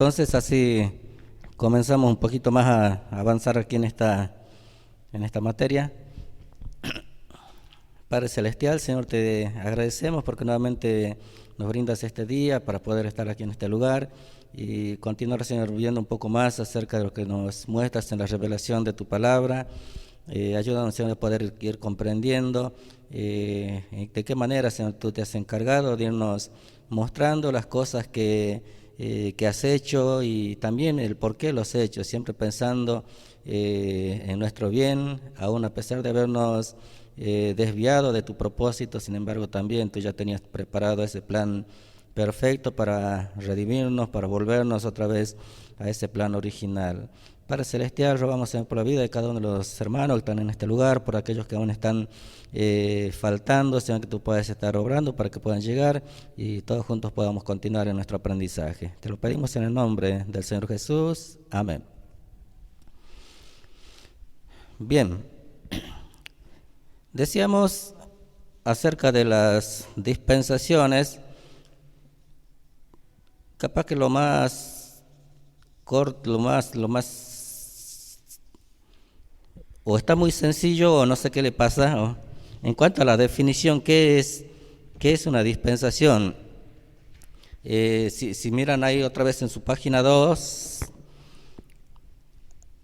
Entonces así comenzamos un poquito más a avanzar aquí en esta materia. Padre Celestial, Señor, te agradecemos porque nuevamente nos brindas este día para poder estar aquí en este lugar y continuar, Señor, viendo un poco más acerca de lo que nos muestras en la revelación de tu palabra. Ayúdanos, Señor, a poder ir comprendiendo de qué manera, Señor, tú te has encargado de irnos mostrando las cosas que has hecho y también el por qué lo has hecho, siempre pensando en nuestro bien, aún a pesar de habernos desviado de tu propósito. Sin embargo, también tú ya tenías preparado ese plan perfecto para redimirnos, para volvernos otra vez a ese plan original. Padre Celestial, rogamos, Señor, por la vida de cada uno de los hermanos que están en este lugar, por aquellos que aún están faltando, Señor, que tú puedas estar obrando para que puedan llegar y todos juntos podamos continuar en nuestro aprendizaje. Te lo pedimos en el nombre del Señor Jesús. Amén. Bien, decíamos acerca de las dispensaciones, capaz que lo más corto, lo más o está muy sencillo o no sé qué le pasa. En cuanto a la definición, ¿qué es una dispensación? Si miran ahí otra vez en su página 2,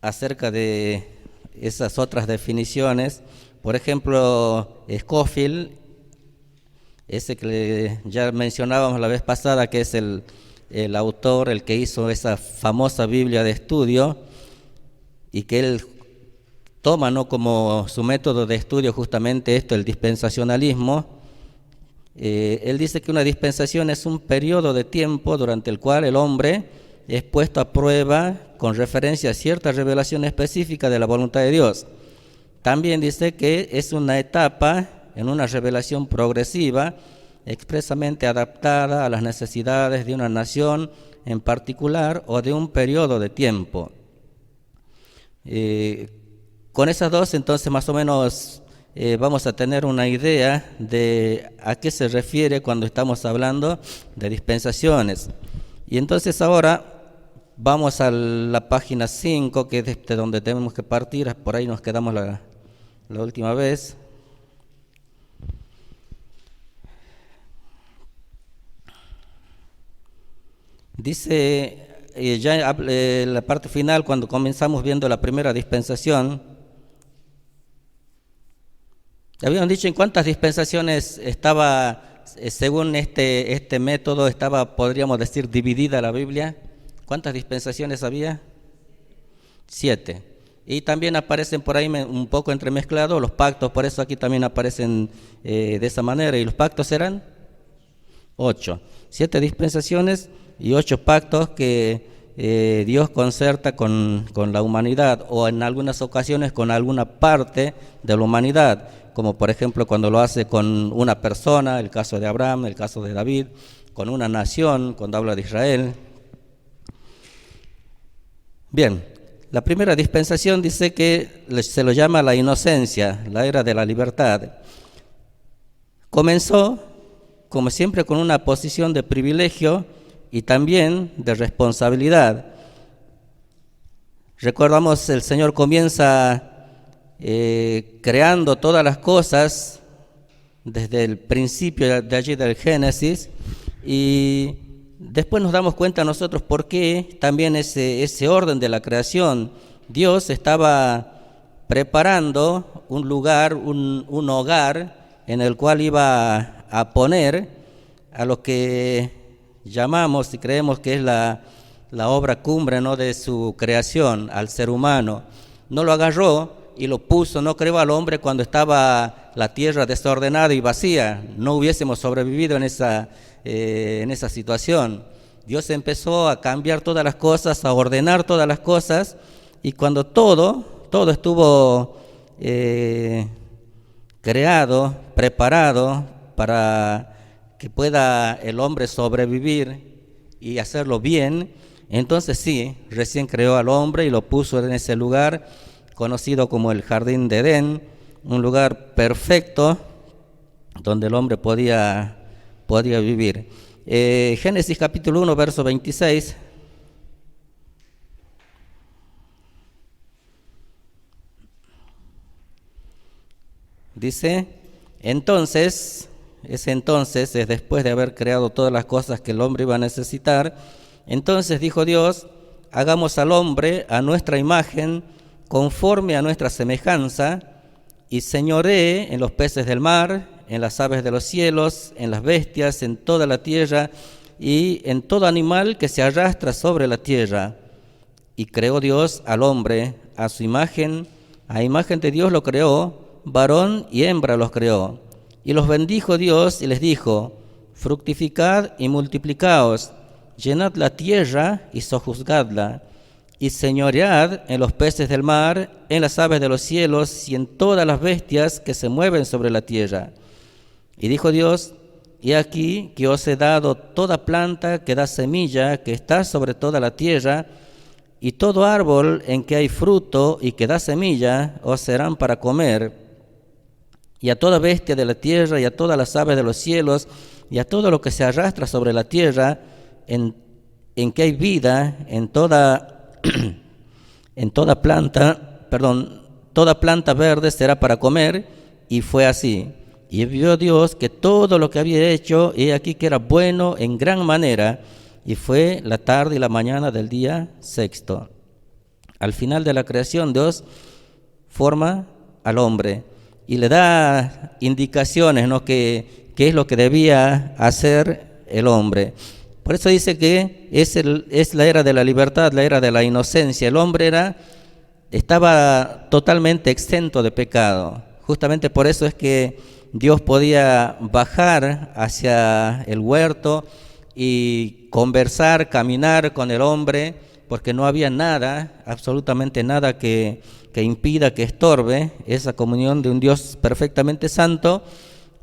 acerca de esas otras definiciones, por ejemplo, Scofield, ese que ya mencionábamos la vez pasada, que es el autor, el que hizo esa famosa Biblia de estudio, y que él toma como su método de estudio justamente esto, el dispensacionalismo. Él dice que una dispensación es un periodo de tiempo durante el cual el hombre es puesto a prueba con referencia a cierta revelación específica de la voluntad de Dios. También dice que es una etapa en una revelación progresiva, expresamente adaptada a las necesidades de una nación en particular o de un periodo de tiempo. Con esas dos, entonces, más o menos vamos a tener una idea de a qué se refiere cuando estamos hablando de dispensaciones. Y entonces ahora vamos a la página 5, que es de donde tenemos que partir. Por ahí nos quedamos la última vez. Dice ya la parte final, cuando comenzamos viendo la primera dispensación, habían dicho en cuántas dispensaciones estaba, según este método, podríamos decir, dividida la Biblia. ¿Cuántas dispensaciones había? 7. Y también aparecen por ahí un poco entremezclados los pactos, por eso aquí también aparecen de esa manera. ¿Y los pactos eran? 8. 7 dispensaciones y 8 pactos que Dios concerta con la humanidad, o en algunas ocasiones con alguna parte de la humanidad, como por ejemplo cuando lo hace con una persona, el caso de Abraham, el caso de David, con una nación, cuando habla de Israel. Bien, la primera dispensación dice que se lo llama la inocencia, la era de la libertad. Comenzó, como siempre, con una posición de privilegio y también de responsabilidad. Recordamos, el Señor comienza creando todas las cosas desde el principio de allí del Génesis, y después nos damos cuenta nosotros por qué también ese orden de la creación. Dios estaba preparando un lugar, un hogar en el cual iba a poner a lo que llamamos y creemos que es la obra cumbre, ¿no?, de su creación, al ser humano. No lo agarró y lo puso, no creó al hombre cuando estaba la tierra desordenada y vacía. No hubiésemos sobrevivido en esa situación. Dios empezó a cambiar todas las cosas, a ordenar todas las cosas, y cuando todo estuvo creado, preparado para que pueda el hombre sobrevivir y hacerlo bien, entonces sí, recién creó al hombre y lo puso en ese lugar conocido como el Jardín de Edén, un lugar perfecto donde el hombre podía vivir. Génesis capítulo 1, verso 26, Dice, entonces es después de haber creado todas las cosas que el hombre iba a necesitar. Entonces dijo Dios, hagamos al hombre a nuestra imagen, conforme a nuestra semejanza, y señoree en los peces del mar, en las aves de los cielos, en las bestias, en toda la tierra, y en todo animal que se arrastra sobre la tierra. Y creó Dios al hombre a su imagen, a imagen de Dios lo creó, varón y hembra los creó. Y los bendijo Dios y les dijo, fructificad y multiplicaos, llenad la tierra y sojuzgadla, y señoread en los peces del mar, en las aves de los cielos y en todas las bestias que se mueven sobre la tierra. Y dijo Dios, he aquí que os he dado toda planta que da semilla, que está sobre toda la tierra, y todo árbol en que hay fruto y que da semilla, os serán para comer. Y a toda bestia de la tierra, y a todas las aves de los cielos, y a todo lo que se arrastra sobre la tierra, en que hay vida, toda planta verde será para comer. Y fue así. Y vio Dios que todo lo que había hecho, he aquí que era bueno en gran manera, y fue la tarde y la mañana del día sexto. Al final de la creación, Dios forma al hombre y le da indicaciones, ¿no?, qué es lo que debía hacer el hombre. Por eso dice que es la era de la libertad, la era de la inocencia. El hombre estaba totalmente exento de pecado. Justamente por eso es que Dios podía bajar hacia el huerto y conversar, caminar con el hombre, porque no había nada, absolutamente nada que impida, que estorbe esa comunión de un Dios perfectamente santo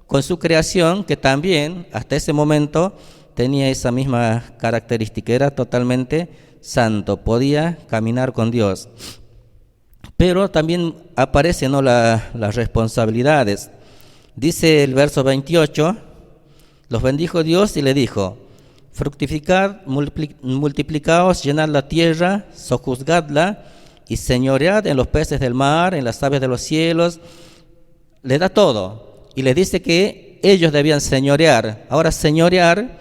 con su creación, que también hasta ese momento tenía esa misma característica, era totalmente santo, podía caminar con Dios. Pero también aparecen, ¿no?, las responsabilidades. Dice el verso 28, los bendijo Dios y le dijo, fructificad, multiplicaos, llenad la tierra, sojuzgadla, y señoread en los peces del mar, en las aves de los cielos. Le da todo y le dice que ellos debían señorear. Ahora, señorear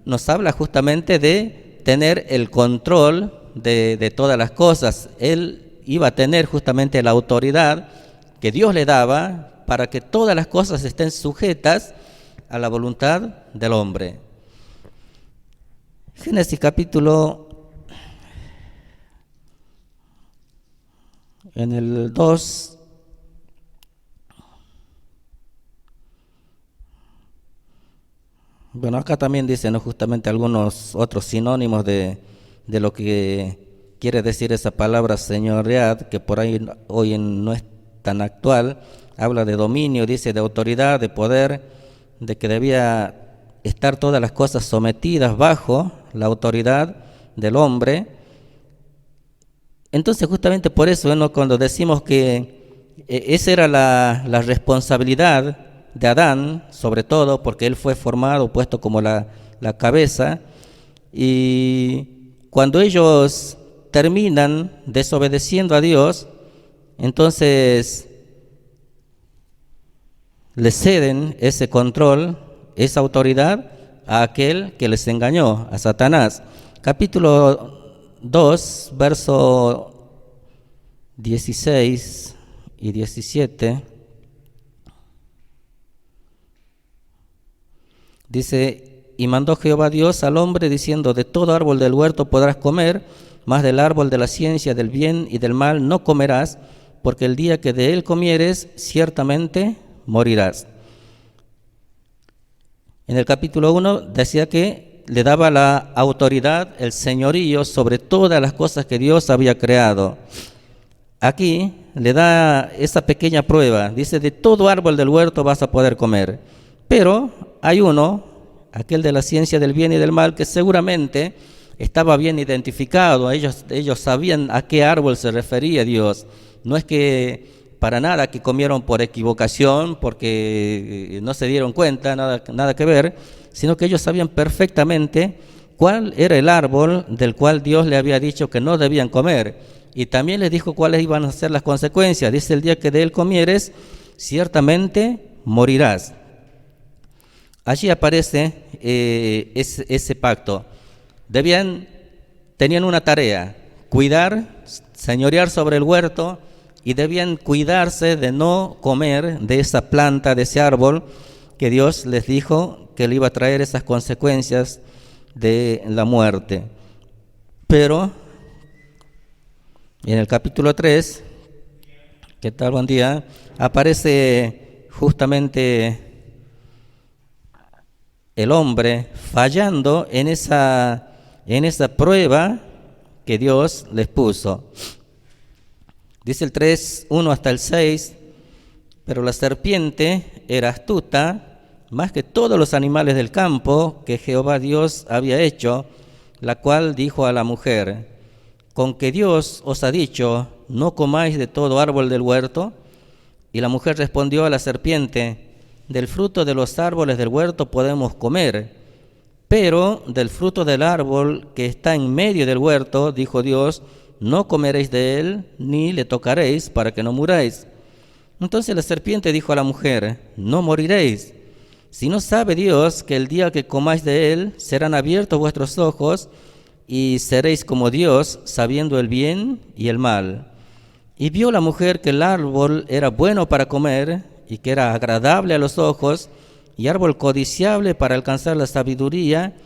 nos habla justamente de tener el control de todas las cosas. Él iba a tener justamente la autoridad que Dios le daba para que todas las cosas estén sujetas a la voluntad del hombre. Génesis capítulo en el 2, bueno, acá también dicen, ¿no?, justamente algunos otros sinónimos de lo que quiere decir esa palabra señoread, que por ahí hoy no es tan actual. Habla de dominio, dice de autoridad, de poder, de que debía estar todas las cosas sometidas bajo la autoridad del hombre. Entonces, justamente por eso, ¿no?, cuando decimos que esa era la responsabilidad de Adán, sobre todo porque él fue formado, puesto como la cabeza, y cuando ellos terminan desobedeciendo a Dios, entonces le ceden ese control, esa autoridad a aquel que les engañó, a Satanás. Capítulo 2, verso 16 y 17, dice, y mandó Jehová Dios al hombre diciendo, de todo árbol del huerto podrás comer, mas del árbol de la ciencia del bien y del mal no comerás, porque el día que de él comieres, ciertamente morirás. En el capítulo 1 decía que le daba la autoridad, el señorío sobre todas las cosas que Dios había creado. Aquí le da esa pequeña prueba, dice, de todo árbol del huerto vas a poder comer, pero hay uno, aquel de la ciencia del bien y del mal, que seguramente estaba bien identificado. Ellos sabían a qué árbol se refería Dios. No es que para nada que comieron por equivocación, porque no se dieron cuenta, nada que ver, sino que ellos sabían perfectamente cuál era el árbol del cual Dios le había dicho que no debían comer. Y también les dijo cuáles iban a ser las consecuencias. Dice, el día que de él comieres, ciertamente morirás. Allí aparece ese pacto. Tenían una tarea, cuidar, señorear sobre el huerto, y debían cuidarse de no comer de esa planta, de ese árbol, que Dios les dijo que le iba a traer esas consecuencias de la muerte. Pero en el capítulo 3, ¿qué tal? Buen día. Aparece justamente el hombre fallando en esa prueba que Dios les puso. Dice el 3, 1 hasta el 6, pero la serpiente era astuta más que todos los animales del campo que Jehová Dios había hecho, la cual dijo a la mujer: ¿con que Dios os ha dicho, no comáis de todo árbol del huerto? Y la mujer respondió a la serpiente: del fruto de los árboles del huerto podemos comer, pero del fruto del árbol que está en medio del huerto, dijo Dios, no comeréis de él, ni le tocaréis, para que no muráis. Entonces la serpiente dijo a la mujer: no moriréis, si no sabe Dios que el día que comáis de él serán abiertos vuestros ojos y seréis como Dios, sabiendo el bien y el mal. Y vio la mujer que el árbol era bueno para comer y que era agradable a los ojos y árbol codiciable para alcanzar la sabiduría,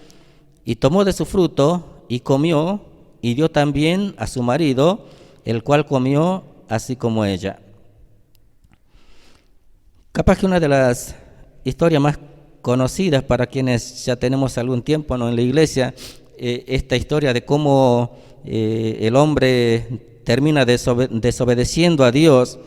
y tomó de su fruto y comió y dio también a su marido, el cual comió así como ella. Capaz que una de las historias más conocidas para quienes ya tenemos algún tiempo, ¿no?, en la iglesia, esta historia de cómo el hombre termina desobedeciendo a Dios.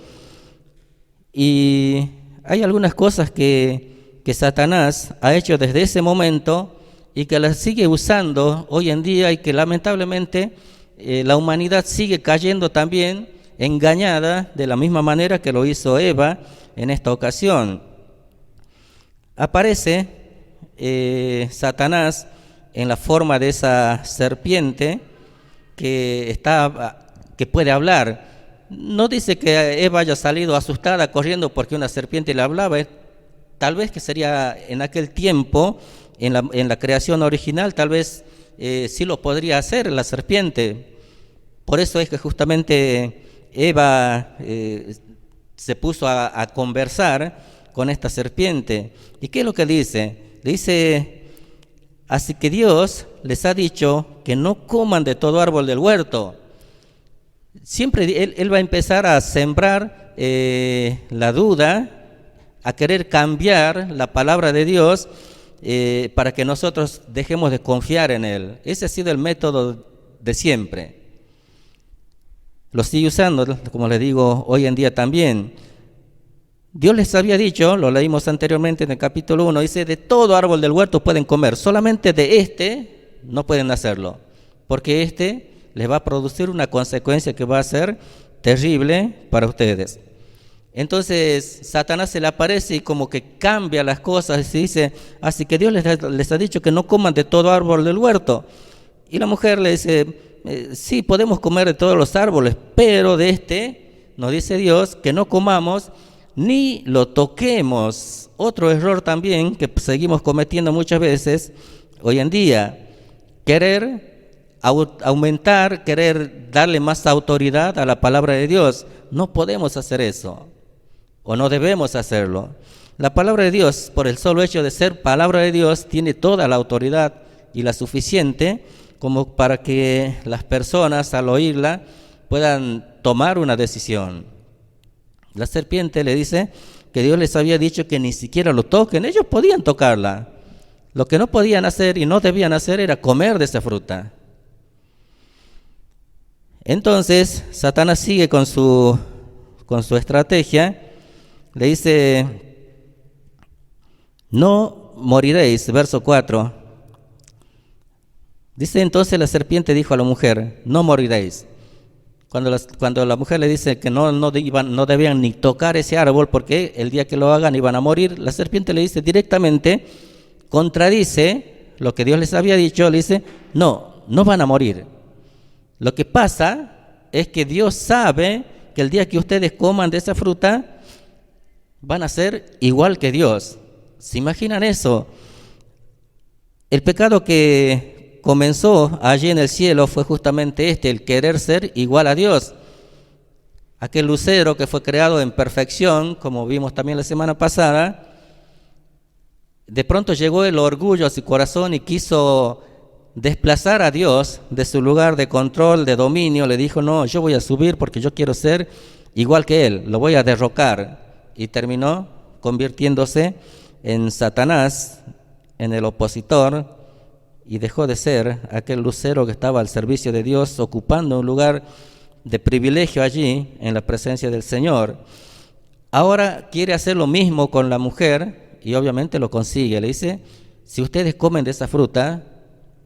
Y hay algunas cosas que Satanás ha hecho desde ese momento y que las sigue usando hoy en día, y que lamentablemente la humanidad sigue cayendo también engañada de la misma manera que lo hizo Eva en esta ocasión. Aparece Satanás en la forma de esa serpiente que puede hablar. No dice que Eva haya salido asustada corriendo porque una serpiente le hablaba. Tal vez que sería en aquel tiempo, en la creación original, tal vez sí lo podría hacer la serpiente. Por eso es que justamente Eva se puso a conversar con esta serpiente. ¿Y qué es lo que dice? Le dice: así que Dios les ha dicho que no coman de todo árbol del huerto. Siempre él va a empezar a sembrar la duda, a querer cambiar la palabra de Dios para que nosotros dejemos de confiar en Él. Ese ha sido el método de siempre. Lo sigue usando, como les digo, hoy en día también. Dios les había dicho, lo leímos anteriormente en el capítulo 1, dice: de todo árbol del huerto pueden comer, solamente de este no pueden hacerlo, porque este les va a producir una consecuencia que va a ser terrible para ustedes. Entonces Satanás se le aparece y como que cambia las cosas y dice: así que Dios les ha dicho que no coman de todo árbol del huerto. Y la mujer le dice: sí, podemos comer de todos los árboles, pero de este, nos dice Dios, que no comamos ni lo toquemos. Otro error también que seguimos cometiendo muchas veces hoy en día: querer aumentar, querer darle más autoridad a la palabra de Dios. No podemos hacer eso, o no debemos hacerlo. La palabra de Dios, por el solo hecho de ser palabra de Dios, tiene toda la autoridad y la suficiente como para que las personas al oírla puedan tomar una decisión. La serpiente le dice que Dios les había dicho que ni siquiera lo toquen. Ellos podían tocarla. Lo que no podían hacer y no debían hacer era comer de esa fruta. Entonces Satanás sigue con su estrategia. Le dice: no moriréis, verso 4. Dice: entonces la serpiente dijo a la mujer: no moriréis. Cuando la mujer le dice que no debían ni tocar ese árbol porque el día que lo hagan iban a morir, la serpiente le dice directamente, contradice lo que Dios les había dicho, le dice: no van a morir. Lo que pasa es que Dios sabe que el día que ustedes coman de esa fruta van a ser igual que Dios. ¿Se imaginan eso? El pecado que comenzó allí en el cielo fue justamente el querer ser igual a Dios. Aquel lucero que fue creado en perfección, como vimos también la semana pasada, de pronto llegó el orgullo a su corazón y quiso desplazar a Dios de su lugar de control, de dominio. Le dijo, no, yo voy a subir porque yo quiero ser igual que Él, lo voy a derrocar. Y terminó convirtiéndose en Satanás, en el opositor, y dejó de ser aquel lucero que estaba al servicio de Dios, ocupando un lugar de privilegio allí en la presencia del Señor. Ahora quiere hacer lo mismo con la mujer y obviamente lo consigue. Le dice, si ustedes comen de esa fruta,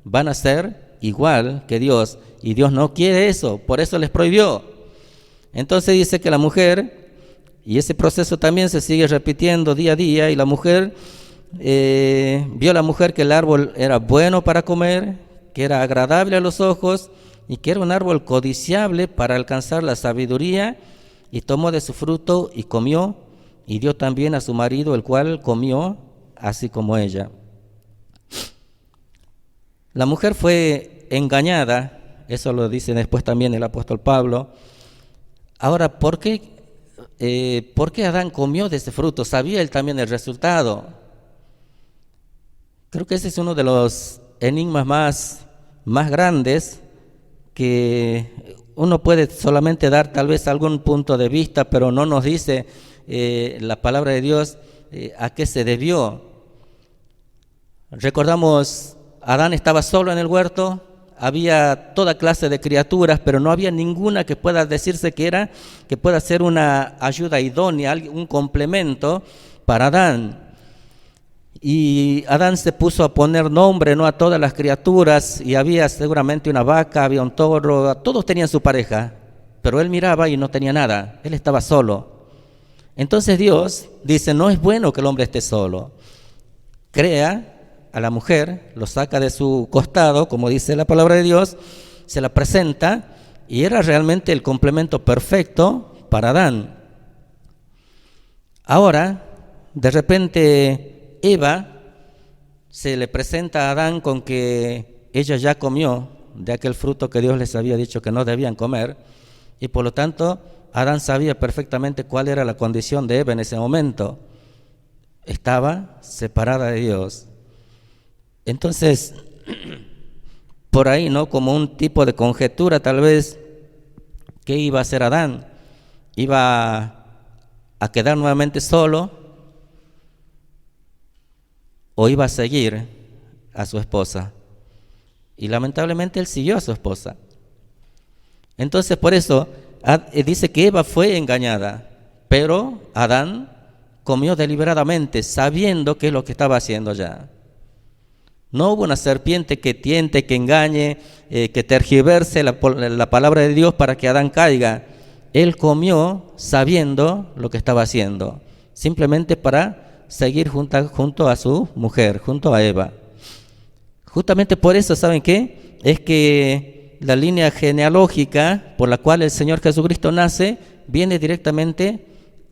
van a ser igual que Dios. Y Dios no quiere eso, por eso les prohibió. Entonces dice que la mujer, y ese proceso también se sigue repitiendo día a día, y la mujer, vio la mujer que el árbol era bueno para comer, que era agradable a los ojos, y que era un árbol codiciable para alcanzar la sabiduría, y tomó de su fruto y comió, y dio también a su marido, el cual comió, así como ella. La mujer fue engañada, eso lo dice después también el apóstol Pablo. Ahora, ¿por qué Adán comió de ese fruto? Sabía él también el resultado. Creo que ese es uno de los enigmas más grandes, que uno puede solamente dar tal vez algún punto de vista, pero no nos dice la palabra de Dios a qué se debió. Recordamos, Adán estaba solo en el huerto, había toda clase de criaturas, pero no había ninguna que pueda decirse que pueda ser una ayuda idónea, un complemento para Adán. Y Adán se puso a poner nombre, ¿no?, a todas las criaturas, y había seguramente una vaca, había un toro, todos tenían su pareja, pero él miraba y no tenía nada, él estaba solo. Entonces Dios dice, no es bueno que el hombre esté solo. Crea a la mujer, lo saca de su costado, como dice la palabra de Dios, se la presenta, y era realmente el complemento perfecto para Adán. Ahora, de repente, Eva se le presenta a Adán con que ella ya comió de aquel fruto que Dios les había dicho que no debían comer, y por lo tanto Adán sabía perfectamente cuál era la condición de Eva en ese momento. Estaba separada de Dios. Entonces, por ahí, ¿no?, como un tipo de conjetura tal vez, ¿qué iba a hacer Adán? ¿Iba a quedar nuevamente solo o iba a seguir a su esposa? Y lamentablemente él siguió a su esposa. Entonces, por eso dice que Eva fue engañada, pero Adán comió deliberadamente, sabiendo qué es lo que estaba haciendo ya. No hubo una serpiente que tiente, que engañe, que tergiverse la palabra de Dios para que Adán caiga. Él comió sabiendo lo que estaba haciendo, simplemente para seguir junto a su mujer, junto a Eva. Justamente por eso, ¿saben qué? Es que la línea genealógica por la cual el Señor Jesucristo nace viene directamente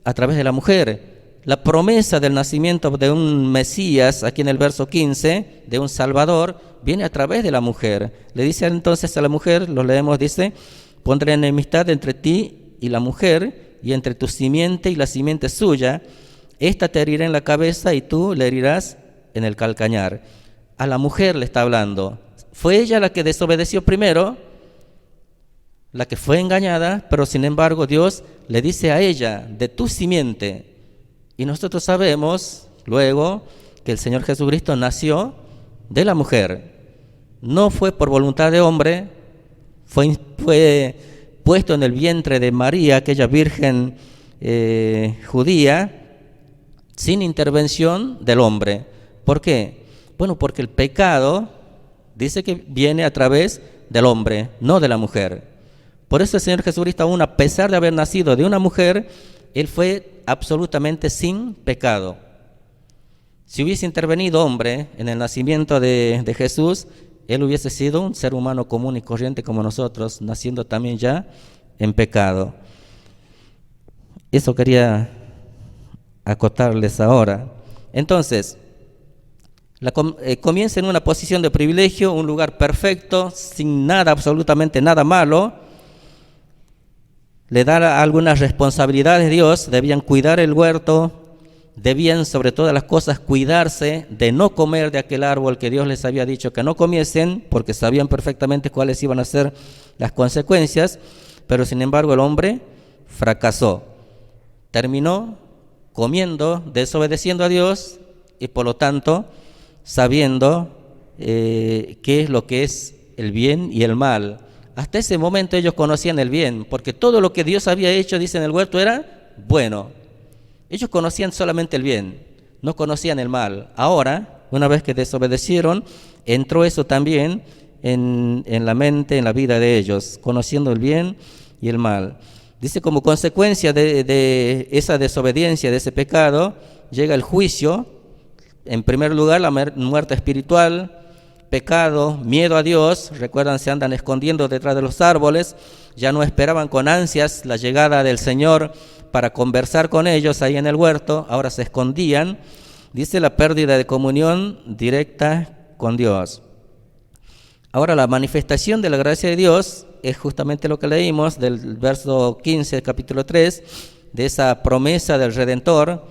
a través de la mujer. La promesa del nacimiento de un Mesías, aquí en el verso 15, de un Salvador, viene a través de la mujer. Le dice entonces a la mujer, lo leemos, dice, pondré enemistad entre ti y la mujer, y entre tu simiente y la simiente suya. Esta te herirá en la cabeza y tú le herirás en el calcañar. A la mujer le está hablando. Fue ella la que desobedeció primero, la que fue engañada, pero sin embargo Dios le dice a ella, de tu simiente. Y nosotros sabemos luego que el Señor Jesucristo nació de la mujer. No fue por voluntad de hombre, fue puesto en el vientre de María, aquella virgen judía, sin intervención del hombre. ¿Por qué? Bueno, porque el pecado dice que viene a través del hombre, no de la mujer. Por eso el Señor Jesucristo, aún a pesar de haber nacido de una mujer, Él fue absolutamente sin pecado. Si hubiese intervenido hombre en el nacimiento de Jesús, Él hubiese sido un ser humano común y corriente como nosotros, naciendo también ya en pecado. Eso quería acotarles ahora. Entonces, comienza en una posición de privilegio, un lugar perfecto, sin nada, absolutamente nada malo. Le da algunas responsabilidades a Dios, debían cuidar el huerto, debían sobre todas las cosas cuidarse de no comer de aquel árbol que Dios les había dicho que no comiesen, porque sabían perfectamente cuáles iban a ser las consecuencias, pero sin embargo el hombre fracasó. Terminó comiendo, desobedeciendo a Dios y por lo tanto sabiendo qué es lo que es el bien y el mal. Hasta ese momento ellos conocían el bien, porque todo lo que Dios había hecho, dice en el huerto, era bueno. Ellos conocían solamente el bien, no conocían el mal. Ahora, una vez que desobedecieron, entró eso también en la mente, en la vida de ellos, conociendo el bien y el mal. Dice, como consecuencia de esa desobediencia, de ese pecado, llega el juicio. En primer lugar, la muerte espiritual, pecado, miedo a Dios. Recuerdan, se andan escondiendo detrás de los árboles, ya no esperaban con ansias la llegada del Señor para conversar con ellos ahí en el huerto, ahora se escondían. Dice, la pérdida de comunión directa con Dios. Ahora, la manifestación de la gracia de Dios es justamente lo que leímos del verso 15 del capítulo 3, de esa promesa del Redentor.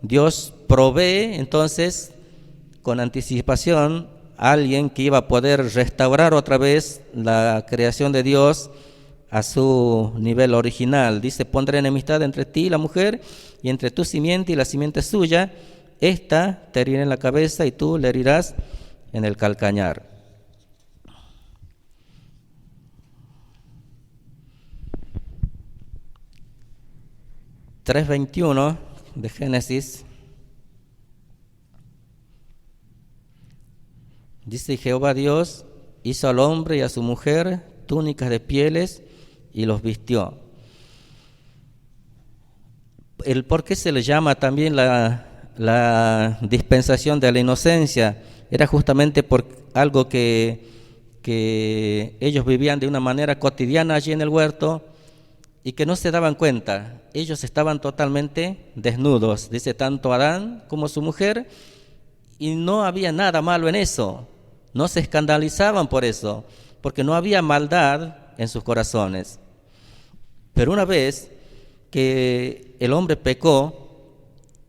Dios provee entonces con anticipación a alguien que iba a poder restaurar otra vez la creación de Dios a su nivel original. Dice, pondré enemistad entre ti y la mujer, y entre tu simiente y la simiente suya. Esta te herirá en la cabeza y tú le herirás en el calcañar. (3:21) de Génesis. Dice, Jehová Dios hizo al hombre y a su mujer túnicas de pieles y los vistió. El por qué se le llama también la dispensación de la inocencia era justamente por algo que ellos vivían de una manera cotidiana allí en el huerto y que no se daban cuenta. Ellos estaban totalmente desnudos, dice, tanto Adán como su mujer, y no había nada malo en eso. No se escandalizaban por eso, porque no había maldad en sus corazones. Pero una vez que el hombre pecó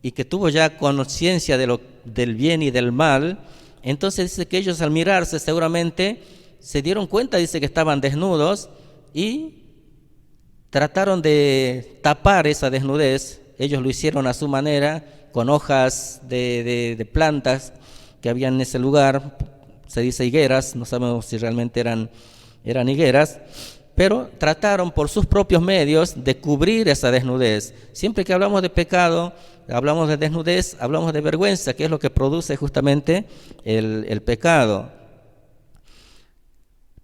y que tuvo ya conciencia del bien y del mal, entonces dice que ellos al mirarse seguramente se dieron cuenta, dice que estaban desnudos y trataron de tapar esa desnudez. Ellos lo hicieron a su manera, con hojas de plantas que había en ese lugar, se dice higueras, no sabemos si realmente eran higueras, pero trataron por sus propios medios de cubrir esa desnudez. Siempre que hablamos de pecado, hablamos de desnudez, hablamos de vergüenza, que es lo que produce justamente el pecado.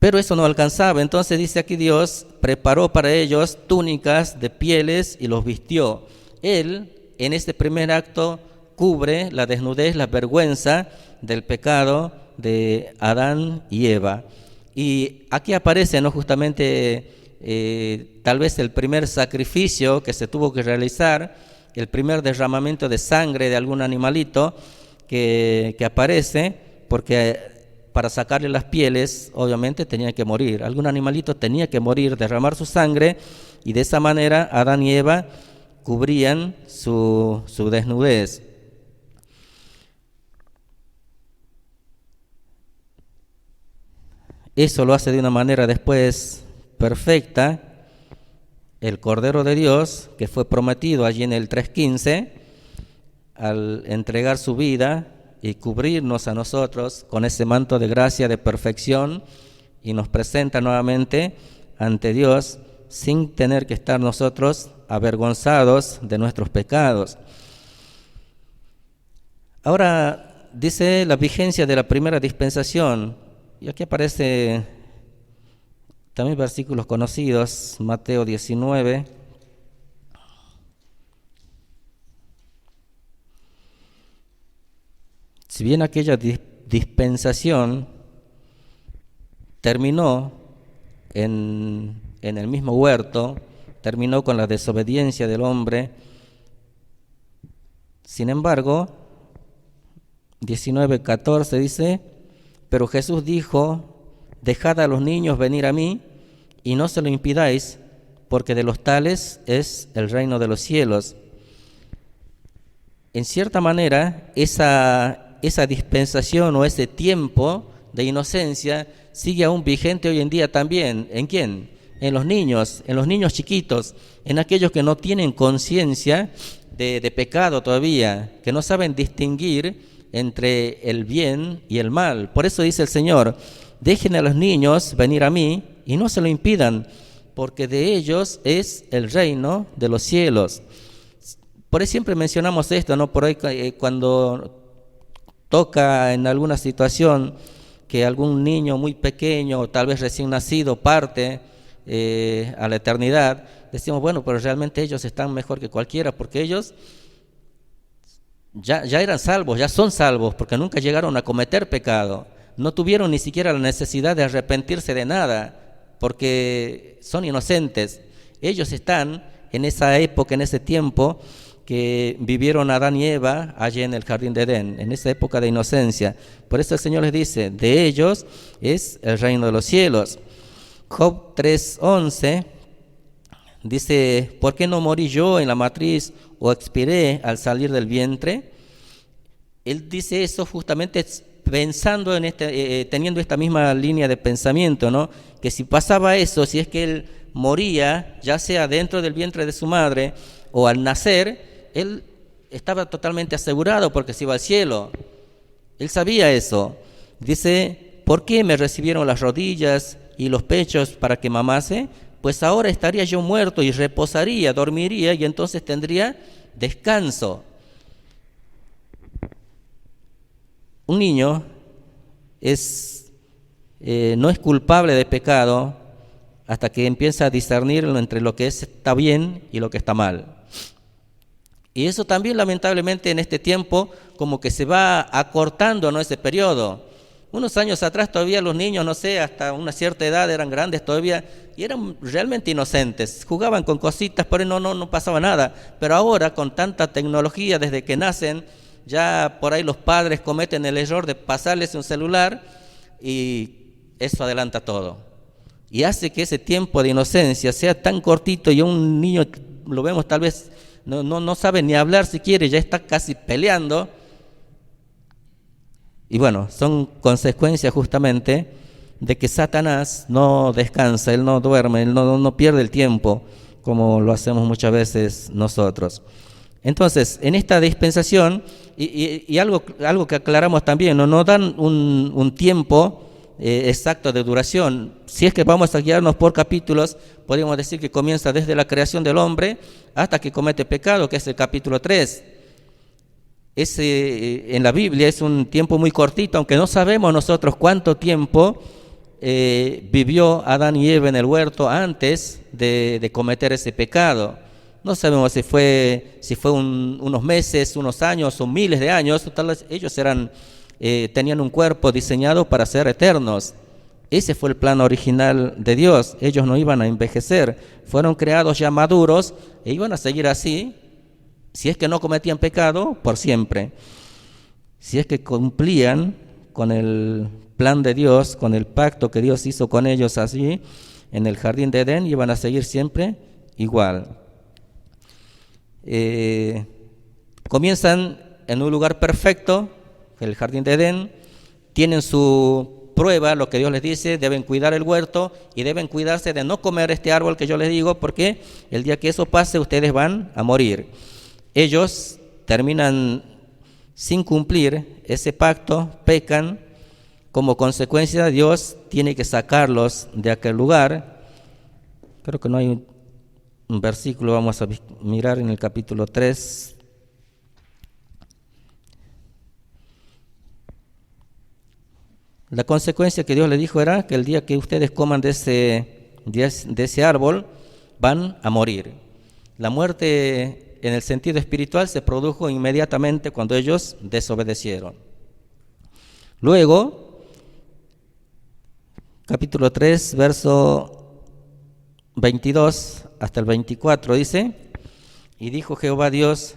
Pero eso no alcanzaba, entonces dice aquí Dios preparó para ellos túnicas de pieles y los vistió. Él, en este primer acto, cubre la desnudez, la vergüenza del pecado de Adán y Eva. Y aquí aparece, ¿no?, justamente tal vez el primer sacrificio que se tuvo que realizar, el primer derramamiento de sangre de algún animalito que aparece, porque para sacarle las pieles, obviamente tenía que morir. Algún animalito tenía que morir, derramar su sangre, y de esa manera Adán y Eva cubrían su desnudez. Eso lo hace de una manera después perfecta el Cordero de Dios, que fue prometido allí en el 3:15, al entregar su vida y cubrirnos a nosotros con ese manto de gracia, de perfección, y nos presenta nuevamente ante Dios sin tener que estar nosotros avergonzados de nuestros pecados. Ahora dice la vigencia de la primera dispensación, y aquí aparece también versículos conocidos, Mateo 19. Si bien aquella dispensación terminó en el mismo huerto, terminó con la desobediencia del hombre, Sin embargo, 19:14 dice, pero Jesús dijo, dejad a los niños venir a mí y no se lo impidáis, porque de los tales es el reino de los cielos. En cierta manera, esa dispensación o ese tiempo de inocencia sigue aún vigente hoy en día también. ¿En quién? En los niños chiquitos, en aquellos que no tienen conciencia de pecado todavía, que no saben distinguir entre el bien y el mal. Por eso dice el Señor, dejen a los niños venir a mí y no se lo impidan, porque de ellos es el reino de los cielos. Por ahí siempre mencionamos esto, ¿no? Por ahí cuando toca en alguna situación que algún niño muy pequeño o tal vez recién nacido parte a la eternidad, decimos, bueno, pero realmente ellos están mejor que cualquiera, porque ellos ya eran salvos, ya son salvos, porque nunca llegaron a cometer pecado, no tuvieron ni siquiera la necesidad de arrepentirse de nada, porque son inocentes. Ellos están en esa época, en ese tiempo que vivieron Adán y Eva allí en el jardín de Edén, en esa época de inocencia. Por eso el Señor les dice, de ellos es el reino de los cielos. Job 3:11 dice, ¿por qué no morí yo en la matriz o expiré al salir del vientre? Él dice eso justamente pensando en teniendo esta misma línea de pensamiento, ¿no? Que si pasaba eso, si es que él moría, ya sea dentro del vientre de su madre o al nacer, él estaba totalmente asegurado porque se iba al cielo. Él sabía eso. Dice, ¿por qué me recibieron las rodillas y los pechos para que mamase? Pues ahora estaría yo muerto y reposaría, dormiría y entonces tendría descanso. Un niño no es culpable de pecado hasta que empieza a discernirlo entre lo que está bien y lo que está mal. Y eso también lamentablemente en este tiempo como que se va acortando, ¿no? Ese periodo. Unos años atrás todavía los niños, no sé, hasta una cierta edad eran grandes todavía y eran realmente inocentes. Jugaban con cositas, por ahí no pasaba nada. Pero ahora con tanta tecnología desde que nacen, ya por ahí los padres cometen el error de pasarles un celular y eso adelanta todo. Y hace que ese tiempo de inocencia sea tan cortito y un niño lo vemos tal vez no sabe ni hablar si quiere, ya está casi peleando. Y bueno, son consecuencias justamente de que Satanás no descansa, él no duerme, él no pierde el tiempo como lo hacemos muchas veces nosotros. Entonces, en esta dispensación, y algo que aclaramos también, no dan un tiempo exacto de duración. Si es que vamos a guiarnos por capítulos, podríamos decir que comienza desde la creación del hombre hasta que comete pecado, que es el capítulo 3. En la Biblia es un tiempo muy cortito, aunque no sabemos nosotros cuánto tiempo vivió Adán y Eva en el huerto antes de cometer ese pecado. No sabemos si fue unos meses, unos años o miles de años. Tal vez ellos tenían un cuerpo diseñado para ser eternos. Ese fue el plan original de Dios. Ellos no iban a envejecer, fueron creados ya maduros e iban a seguir así, si es que no cometían pecado, por siempre. Si es que cumplían con el plan de Dios, con el pacto que Dios hizo con ellos allí en el jardín de Edén, iban a seguir siempre igual. Comienzan en un lugar perfecto, el jardín de Edén, tienen su prueba, lo que Dios les dice, deben cuidar el huerto y deben cuidarse de no comer este árbol que yo les digo, porque el día que eso pase ustedes van a morir. Ellos terminan sin cumplir ese pacto, pecan, como consecuencia Dios tiene que sacarlos de aquel lugar. Creo que no hay un versículo, vamos a mirar en el capítulo 3. La consecuencia que Dios le dijo era que el día que ustedes coman de ese árbol, van a morir. La muerte en el sentido espiritual se produjo inmediatamente cuando ellos desobedecieron. Luego, capítulo 3, verso 22 hasta el 24 dice, y dijo Jehová Dios,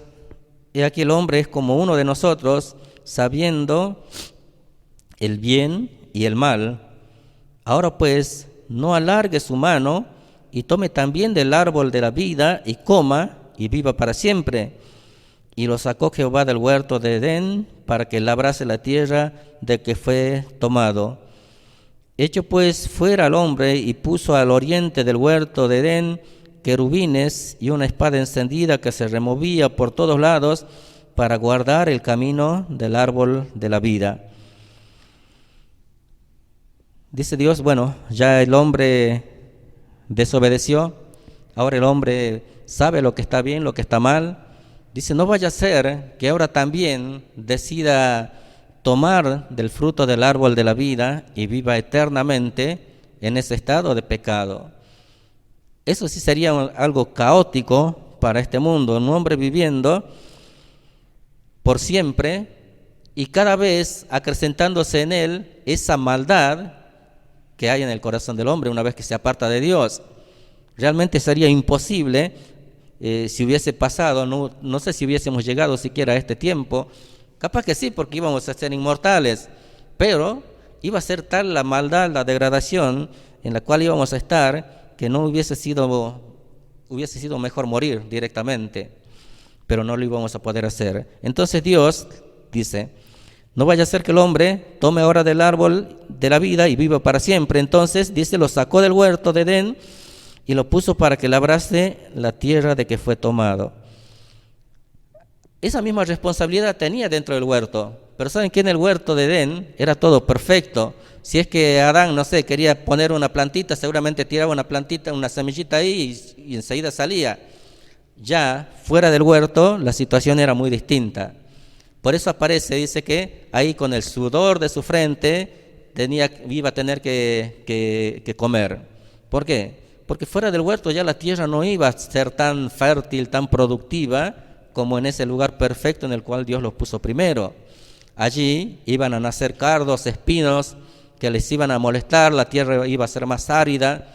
He aquí el hombre es como uno de nosotros, sabiendo el bien y el mal. Ahora pues, no alargue su mano y tome también del árbol de la vida y coma y viva para siempre. Y lo sacó Jehová del huerto de Edén para que labrase la tierra de que fue tomado. Hecho pues fuera al hombre y puso al oriente del huerto de Edén querubines y una espada encendida que se removía por todos lados para guardar el camino del árbol de la vida. Dice Dios, bueno, ya el hombre desobedeció, ahora el hombre sabe lo que está bien, lo que está mal. Dice, no vaya a ser que ahora también decida tomar del fruto del árbol de la vida y viva eternamente en ese estado de pecado. Eso sí sería algo caótico para este mundo, un hombre viviendo por siempre y cada vez acrecentándose en él esa maldad que hay en el corazón del hombre una vez que se aparta de Dios. Realmente sería imposible si hubiese pasado, no sé si hubiésemos llegado siquiera a este tiempo, capaz que sí, porque íbamos a ser inmortales, pero iba a ser tal la maldad, la degradación en la cual íbamos a estar, que no hubiese sido mejor morir directamente, pero no lo íbamos a poder hacer. Entonces Dios dice, no vaya a ser que el hombre tome ahora del árbol de la vida y viva para siempre. Entonces, dice, lo sacó del huerto de Edén y lo puso para que labrase la tierra de que fue tomado. Esa misma responsabilidad tenía dentro del huerto, pero ¿saben qué? En el huerto de Edén era todo perfecto. Si es que Adán, no sé, quería poner una plantita, seguramente tiraba una plantita, una semillita ahí y enseguida salía. Ya fuera del huerto la situación era muy distinta. Por eso aparece, dice que ahí con el sudor de su frente iba a tener que comer. ¿Por qué? Porque fuera del huerto ya la tierra no iba a ser tan fértil, tan productiva como en ese lugar perfecto en el cual Dios los puso primero. Allí iban a nacer cardos, espinos que les iban a molestar, la tierra iba a ser más árida.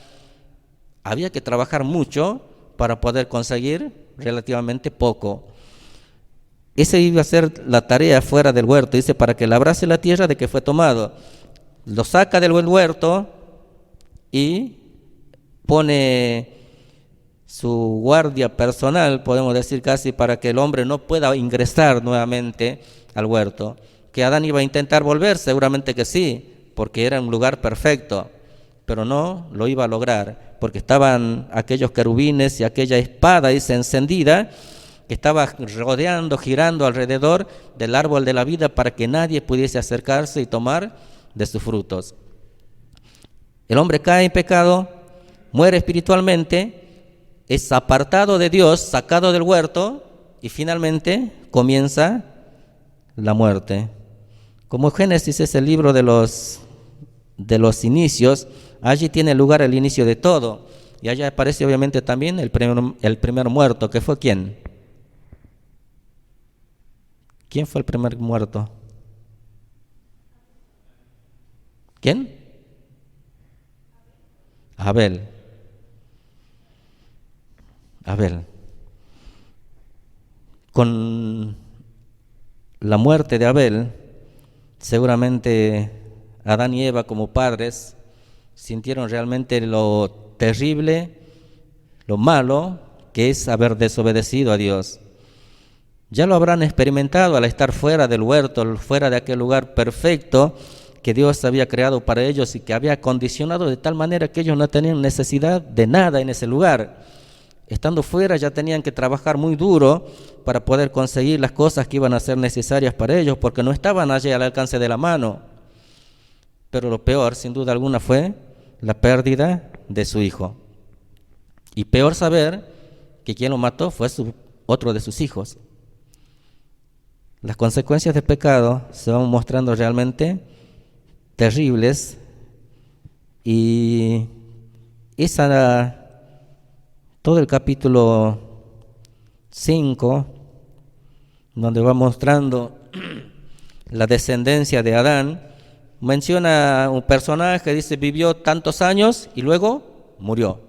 Había que trabajar mucho para poder conseguir relativamente poco. Esa iba a ser la tarea fuera del huerto, dice, para que labrase la tierra de que fue tomado. Lo saca del huerto y pone su guardia personal, podemos decir casi, para que el hombre no pueda ingresar nuevamente al huerto. Que Adán iba a intentar volver, seguramente que sí, porque era un lugar perfecto, pero no lo iba a lograr, porque estaban aquellos querubines y aquella espada, dice, encendida, que estaba rodeando, girando alrededor del árbol de la vida para que nadie pudiese acercarse y tomar de sus frutos. El hombre cae en pecado, muere espiritualmente, es apartado de Dios, sacado del huerto y finalmente comienza la muerte. Como Génesis es el libro de los inicios, allí tiene lugar el inicio de todo y allá aparece obviamente también el primer muerto, que fue ¿quién? ¿Quién fue el primer muerto? ¿Quién? Abel. Con la muerte de Abel, seguramente Adán y Eva como padres sintieron realmente lo terrible, lo malo que es haber desobedecido a Dios. Ya lo habrán experimentado al estar fuera del huerto, fuera de aquel lugar perfecto que Dios había creado para ellos y que había condicionado de tal manera que ellos no tenían necesidad de nada en ese lugar. Estando fuera ya tenían que trabajar muy duro para poder conseguir las cosas que iban a ser necesarias para ellos, porque no estaban allí al alcance de la mano. Pero lo peor, sin duda alguna, fue la pérdida de su hijo. Y peor saber que quien lo mató fue otro de sus hijos. Las consecuencias del pecado se van mostrando realmente terribles y todo el capítulo 5, donde va mostrando la descendencia de Adán, menciona un personaje, dice, vivió tantos años y luego murió.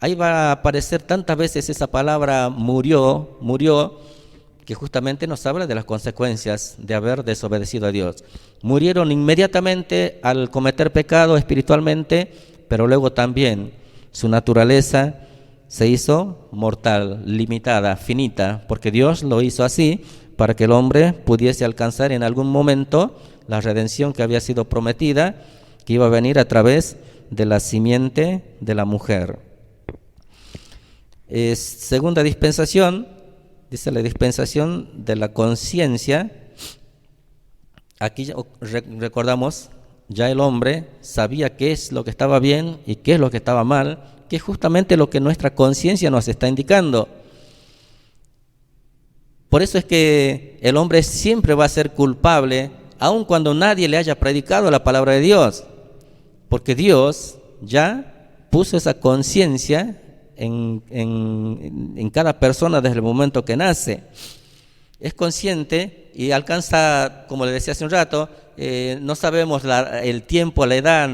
Ahí va a aparecer tantas veces esa palabra murió, que justamente nos habla de las consecuencias de haber desobedecido a Dios. Murieron inmediatamente al cometer pecado espiritualmente, pero luego también su naturaleza se hizo mortal, limitada, finita, porque Dios lo hizo así para que el hombre pudiese alcanzar en algún momento la redención que había sido prometida, que iba a venir a través de la simiente de la mujer. Segunda dispensación, dice la dispensación de la conciencia. Aquí recordamos, ya el hombre sabía qué es lo que estaba bien y qué es lo que estaba mal, que es justamente lo que nuestra conciencia nos está indicando. Por eso es que el hombre siempre va a ser culpable, aun cuando nadie le haya predicado la palabra de Dios, porque Dios ya puso esa conciencia en cada persona desde el momento que nace. Es consciente y alcanza, como le decía hace un rato, no sabemos el tiempo, la edad,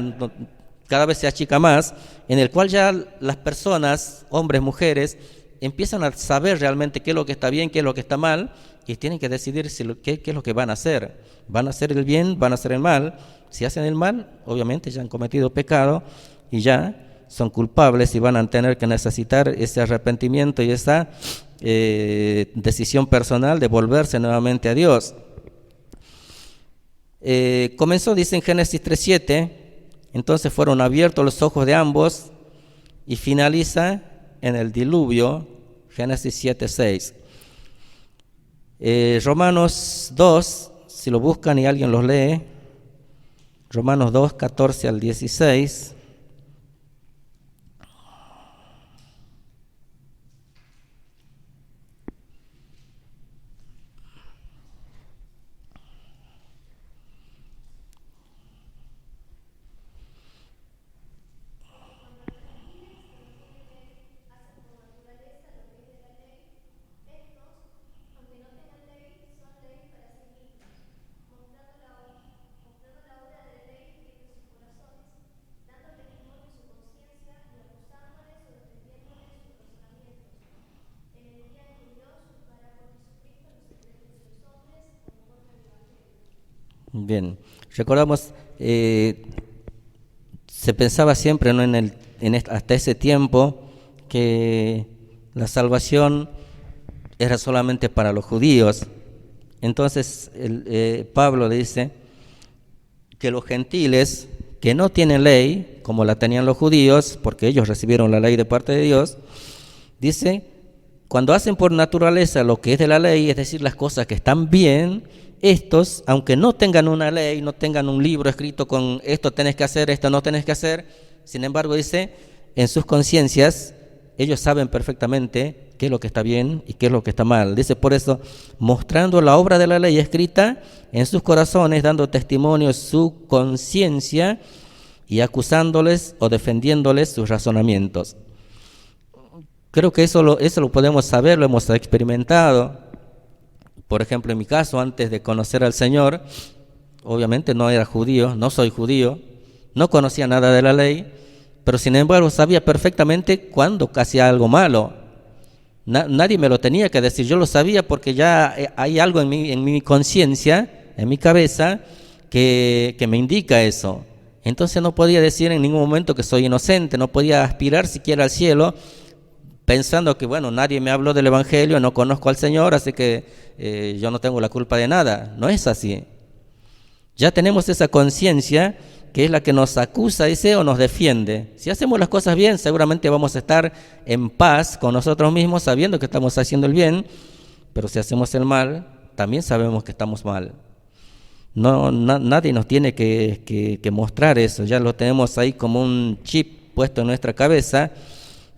cada vez se achica más, en el cual ya las personas, hombres, mujeres, empiezan a saber realmente qué es lo que está bien, qué es lo que está mal, y tienen que decidir qué es lo que van a hacer. ¿Van a hacer el bien? ¿Van a hacer el mal? Si hacen el mal, obviamente ya han cometido pecado y ya son culpables y van a tener que necesitar ese arrepentimiento y esa decisión personal de volverse nuevamente a Dios. Comenzó, dice en Génesis 3:7, entonces fueron abiertos los ojos de ambos, y finaliza en el diluvio, Génesis 7:6. Romanos 2, si lo buscan y alguien los lee, Romanos 2, 14 al 16. Bien, recordamos, se pensaba siempre, ¿no? Hasta ese tiempo que la salvación era solamente para los judíos. Entonces Pablo le dice que los gentiles que no tienen ley, como la tenían los judíos, porque ellos recibieron la ley de parte de Dios, dice, cuando hacen por naturaleza lo que es de la ley, es decir, las cosas que están bien, estos, aunque no tengan una ley, no tengan un libro escrito con esto tenés que hacer, esto no tenés que hacer, sin embargo, dice, en sus conciencias, ellos saben perfectamente qué es lo que está bien y qué es lo que está mal. Dice, por eso, mostrando la obra de la ley escrita en sus corazones, dando testimonio su conciencia y acusándoles o defendiéndoles sus razonamientos. Creo que eso lo podemos saber, lo hemos experimentado. Por ejemplo, en mi caso, antes de conocer al Señor, obviamente no era judío, no soy judío, no conocía nada de la ley, pero sin embargo sabía perfectamente cuando hacía algo malo. Nadie me lo tenía que decir, yo lo sabía porque ya hay algo en mi conciencia, en mi cabeza, que me indica eso. Entonces no podía decir en ningún momento que soy inocente, no podía aspirar siquiera al cielo, pensando que, bueno, nadie me habló del Evangelio, no conozco al Señor, así que yo no tengo la culpa de nada. No es así. Ya tenemos esa conciencia que es la que nos acusa, dice, o nos defiende. Si hacemos las cosas bien, seguramente vamos a estar en paz con nosotros mismos, sabiendo que estamos haciendo el bien, pero si hacemos el mal, también sabemos que estamos mal. Nadie nos tiene que mostrar eso, ya lo tenemos ahí como un chip puesto en nuestra cabeza,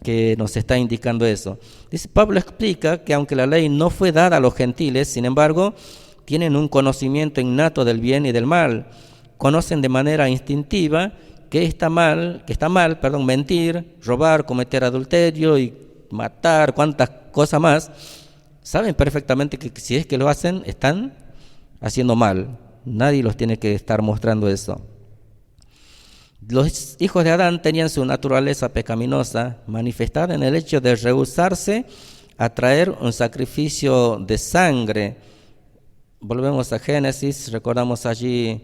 que nos está indicando eso. Dice, Pablo explica que aunque la ley no fue dada a los gentiles, sin embargo, tienen un conocimiento innato del bien y del mal. Conocen de manera instintiva que está mal, mentir, robar, cometer adulterio y matar, cuantas cosas más. Saben perfectamente que si es que lo hacen, están haciendo mal. Nadie los tiene que estar mostrando eso. Los hijos de Adán tenían su naturaleza pecaminosa manifestada en el hecho de rehusarse a traer un sacrificio de sangre. Volvemos a Génesis, recordamos allí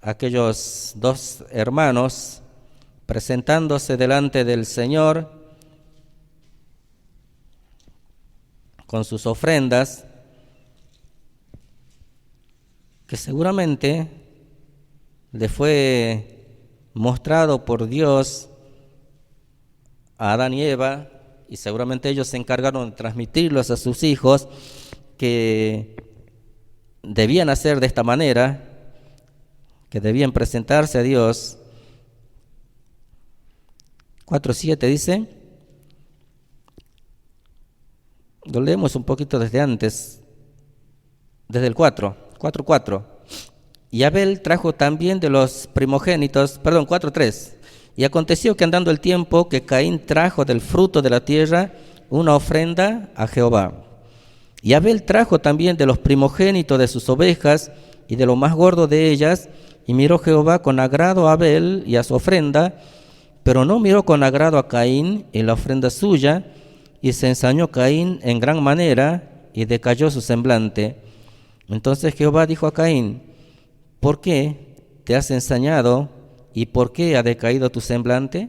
aquellos dos hermanos presentándose delante del Señor con sus ofrendas, que seguramente le fue mostrado por Dios a Adán y Eva, y seguramente ellos se encargaron de transmitirlos a sus hijos, que debían hacer de esta manera, que debían presentarse a Dios. 4:7 dice, lo leemos un poquito desde antes, desde el 4:4. Y Abel trajo también de los primogénitos, 4:3. Y aconteció que andando el tiempo, que Caín trajo del fruto de la tierra una ofrenda a Jehová. Y Abel trajo también de los primogénitos de sus ovejas y de lo más gordo de ellas, y miró Jehová con agrado a Abel y a su ofrenda, pero no miró con agrado a Caín y la ofrenda suya, y se ensañó Caín en gran manera, y decayó su semblante. Entonces Jehová dijo a Caín: ¿por qué te has ensañado y por qué ha decaído tu semblante?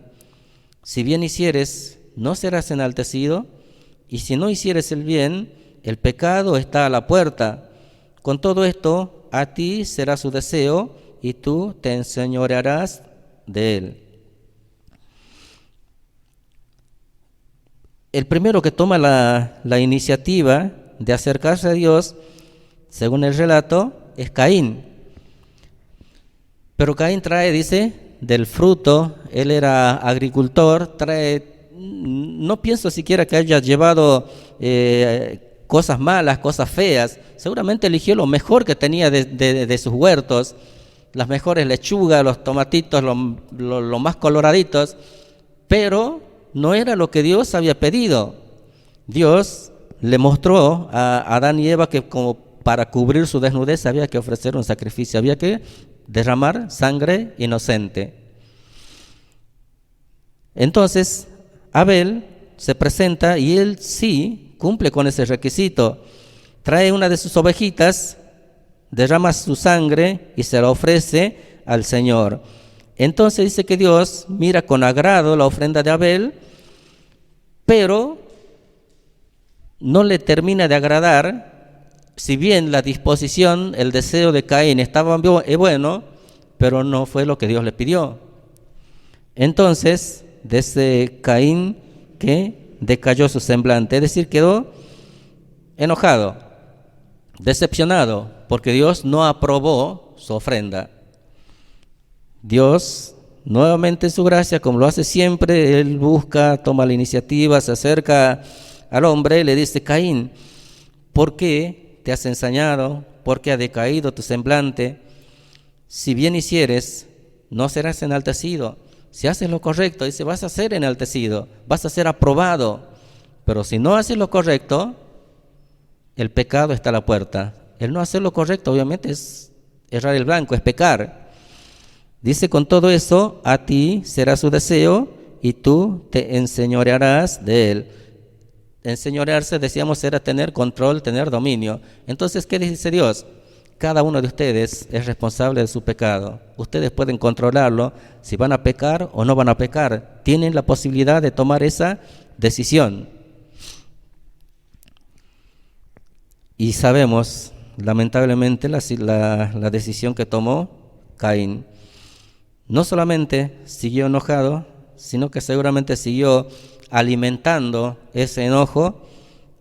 Si bien hicieres, no serás enaltecido, y si no hicieres el bien, el pecado está a la puerta. Con todo esto, a ti será su deseo, y tú te enseñorearás de él. El primero que toma la iniciativa de acercarse a Dios, según el relato, es Caín. Pero Caín trae, dice, del fruto. Él era agricultor, no pienso siquiera que haya llevado cosas malas, cosas feas. Seguramente eligió lo mejor que tenía de sus huertos, las mejores lechugas, los tomatitos, lo más coloraditos, pero no era lo que Dios había pedido. Dios le mostró a Adán y Eva que como para cubrir su desnudez había que ofrecer un sacrificio, había que derramar sangre inocente. Entonces Abel se presenta y él sí cumple con ese requisito. Trae una de sus ovejitas, derrama su sangre y se la ofrece al Señor. Entonces dice que Dios mira con agrado la ofrenda de Abel, pero no le termina de agradar. Si bien la disposición, el deseo de Caín estaba bueno, pero no fue lo que Dios le pidió. Entonces, desde Caín que decayó su semblante, es decir, quedó enojado, decepcionado, porque Dios no aprobó su ofrenda. Dios, nuevamente en su gracia, como lo hace siempre, Él busca, toma la iniciativa, se acerca al hombre y le dice: Caín, ¿por qué te has ensañado? ¿Por qué ha decaído tu semblante? Si bien hicieres, no serás enaltecido. Si haces lo correcto, dice, vas a ser enaltecido, vas a ser aprobado. Pero si no haces lo correcto, el pecado está a la puerta. El no hacer lo correcto, obviamente, es errar el blanco, es pecar. Dice: con todo eso, a ti será su deseo y tú te enseñorearás de él. Enseñorearse, decíamos, era tener control, tener dominio. Entonces, ¿qué dice Dios? Cada uno de ustedes es responsable de su pecado. Ustedes pueden controlarlo, si van a pecar o no van a pecar. Tienen la posibilidad de tomar esa decisión. Y sabemos, lamentablemente, la decisión que tomó Caín. No solamente siguió enojado, sino que seguramente siguió alimentando ese enojo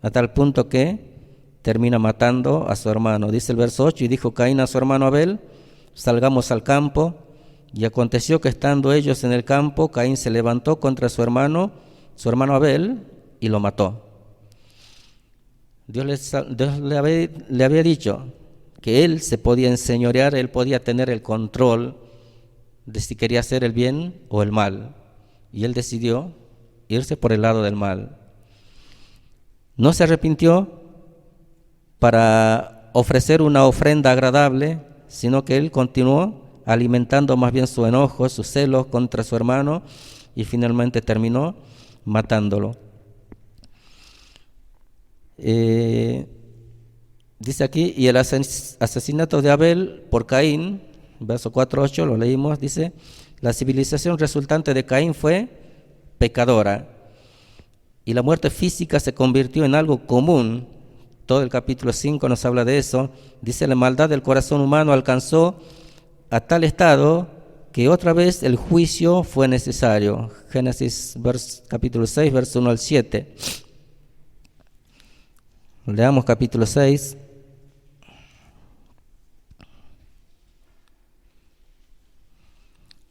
a tal punto que termina matando a su hermano. Dice el verso 8: y dijo Caín a su hermano Abel: salgamos al campo. Y aconteció que estando ellos en el campo, Caín se levantó contra su hermano Abel, y lo mató. Dios le había dicho que él se podía enseñorear, él podía tener el control de si quería hacer el bien o el mal. Y él decidió irse por el lado del mal. No se arrepintió para ofrecer una ofrenda agradable, sino que él continuó alimentando más bien su enojo, sus celos contra su hermano, y finalmente terminó matándolo. Dice aquí, y el asesinato de Abel por Caín, verso 4:8, lo leímos, dice, la civilización resultante de Caín fue pecadora y la muerte física se convirtió en algo común. Todo el capítulo 5 nos habla de eso. Dice, la maldad del corazón humano alcanzó a tal estado que otra vez el juicio fue necesario. Génesis capítulo 6, verso 1 al 7. Leamos capítulo 6.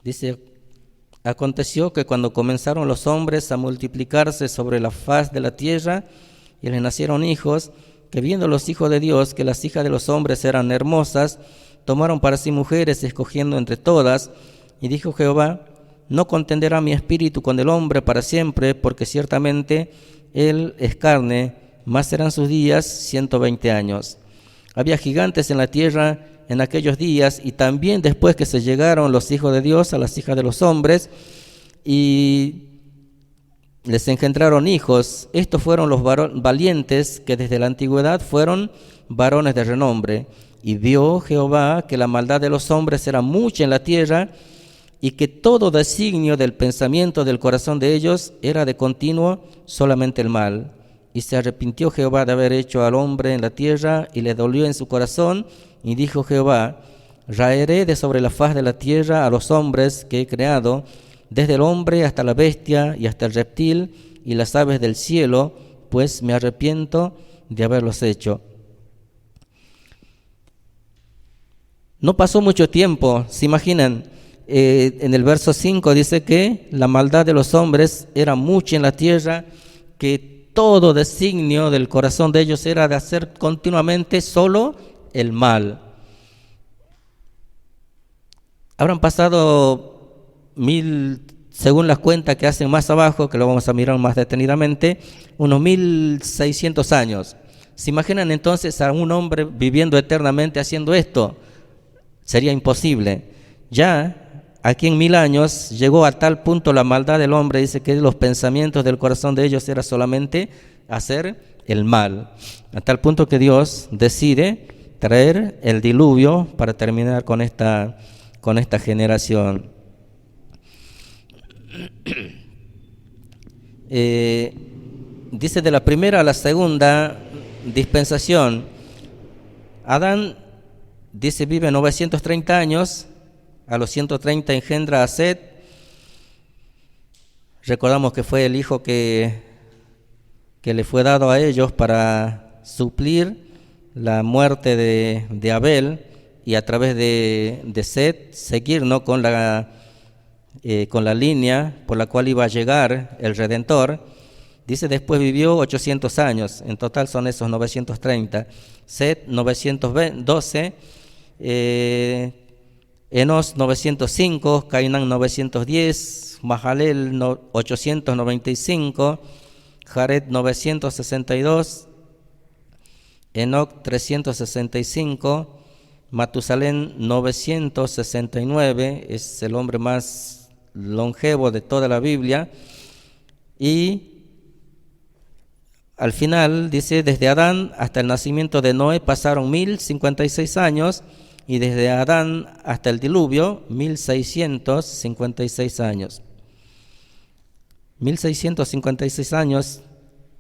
Dice, aconteció que cuando comenzaron los hombres a multiplicarse sobre la faz de la tierra y les nacieron hijos, que viendo los hijos de Dios que las hijas de los hombres eran hermosas, tomaron para sí mujeres, escogiendo entre todas, y dijo Jehová, no contenderá mi espíritu con el hombre para siempre, porque ciertamente él es carne, más serán sus días 120 años. Había gigantes en la tierra en aquellos días, y también después que se llegaron los hijos de Dios a las hijas de los hombres, y les engendraron hijos. Estos fueron los valientes que desde la antigüedad fueron varones de renombre. Y vio Jehová que la maldad de los hombres era mucha en la tierra, y que todo designio del pensamiento del corazón de ellos era de continuo solamente el mal. Y se arrepintió Jehová de haber hecho al hombre en la tierra, y le dolió en su corazón, y dijo Jehová, raeré de sobre la faz de la tierra a los hombres que he creado, desde el hombre hasta la bestia y hasta el reptil y las aves del cielo, pues me arrepiento de haberlos hecho. No pasó mucho tiempo, ¿se imaginan? En el verso 5 dice que la maldad de los hombres era mucha en la tierra, que todo designio del corazón de ellos era de hacer continuamente solo el mal. Habrán pasado 1000, según las cuentas que hacen más abajo, que lo vamos a mirar más detenidamente, unos 1600 años. ¿Se imaginan entonces a un hombre viviendo eternamente haciendo esto? Sería imposible. Ya aquí en 1000 años llegó a tal punto la maldad del hombre, dice que los pensamientos del corazón de ellos era solamente hacer el mal, a tal punto que Dios decide traer el diluvio para terminar con esta generación. Dice de la primera a la segunda dispensación, Adán, dice, vive 930 años, a los 130 engendra a Set. Recordamos que fue el hijo que le fue dado a ellos para suplir la muerte de Abel, y a través de Set seguir, ¿no?, con la línea por la cual iba a llegar el Redentor. Dice, después vivió 800 años, en total son esos 930. Set 912, Enos 905, Cainán 910, Mahalel 895, Jared 962, Enoc 365, Matusalén 969, es el hombre más longevo de toda la Biblia. Y al final dice, desde Adán hasta el nacimiento de Noé pasaron 1056 años, y desde Adán hasta el diluvio 1656 años. 1656 años,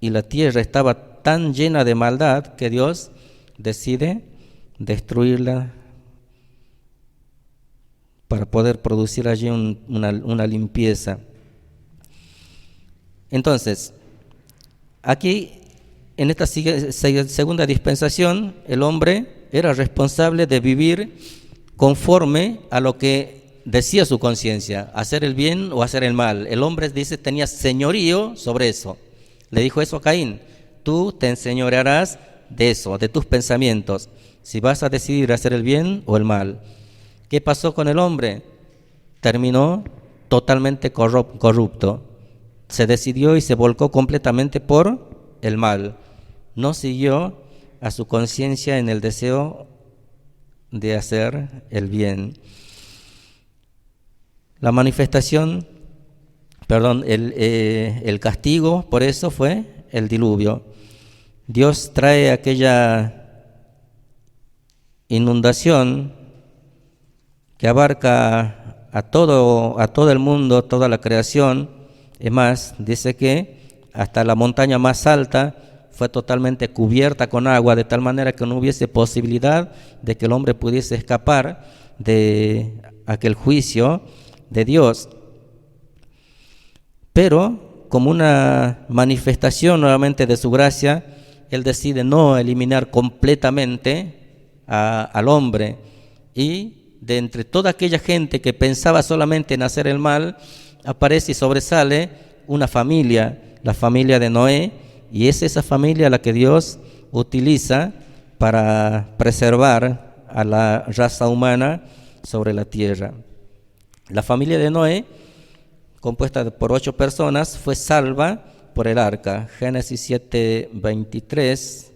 y la tierra estaba tan llena de maldad que Dios decide destruirla para poder producir allí una limpieza. Entonces, aquí en esta segunda dispensación, el hombre era responsable de vivir conforme a lo que decía su conciencia, hacer el bien o hacer el mal. El hombre, dice, tenía señorío sobre eso. Le dijo eso a Caín: tú te enseñorearás de eso, de tus pensamientos, si vas a decidir hacer el bien o el mal. ¿Qué pasó con el hombre? Terminó totalmente corrupto. Se decidió y se volcó completamente por el mal. No siguió a su conciencia en el deseo de hacer el bien. La manifestación, el castigo por eso fue el diluvio. Dios trae aquella inundación que abarca a todo el mundo, toda la creación. Es más, dice que hasta la montaña más alta fue totalmente cubierta con agua, de tal manera que no hubiese posibilidad de que el hombre pudiese escapar de aquel juicio de Dios. Pero, como una manifestación nuevamente de su gracia, Él decide no eliminar completamente al hombre, y de entre toda aquella gente que pensaba solamente en hacer el mal, aparece y sobresale una familia, la familia de Noé, y es esa familia la que Dios utiliza para preservar a la raza humana sobre la tierra. La familia de Noé, compuesta por 8 personas, fue salva por el arca. Génesis 7:23.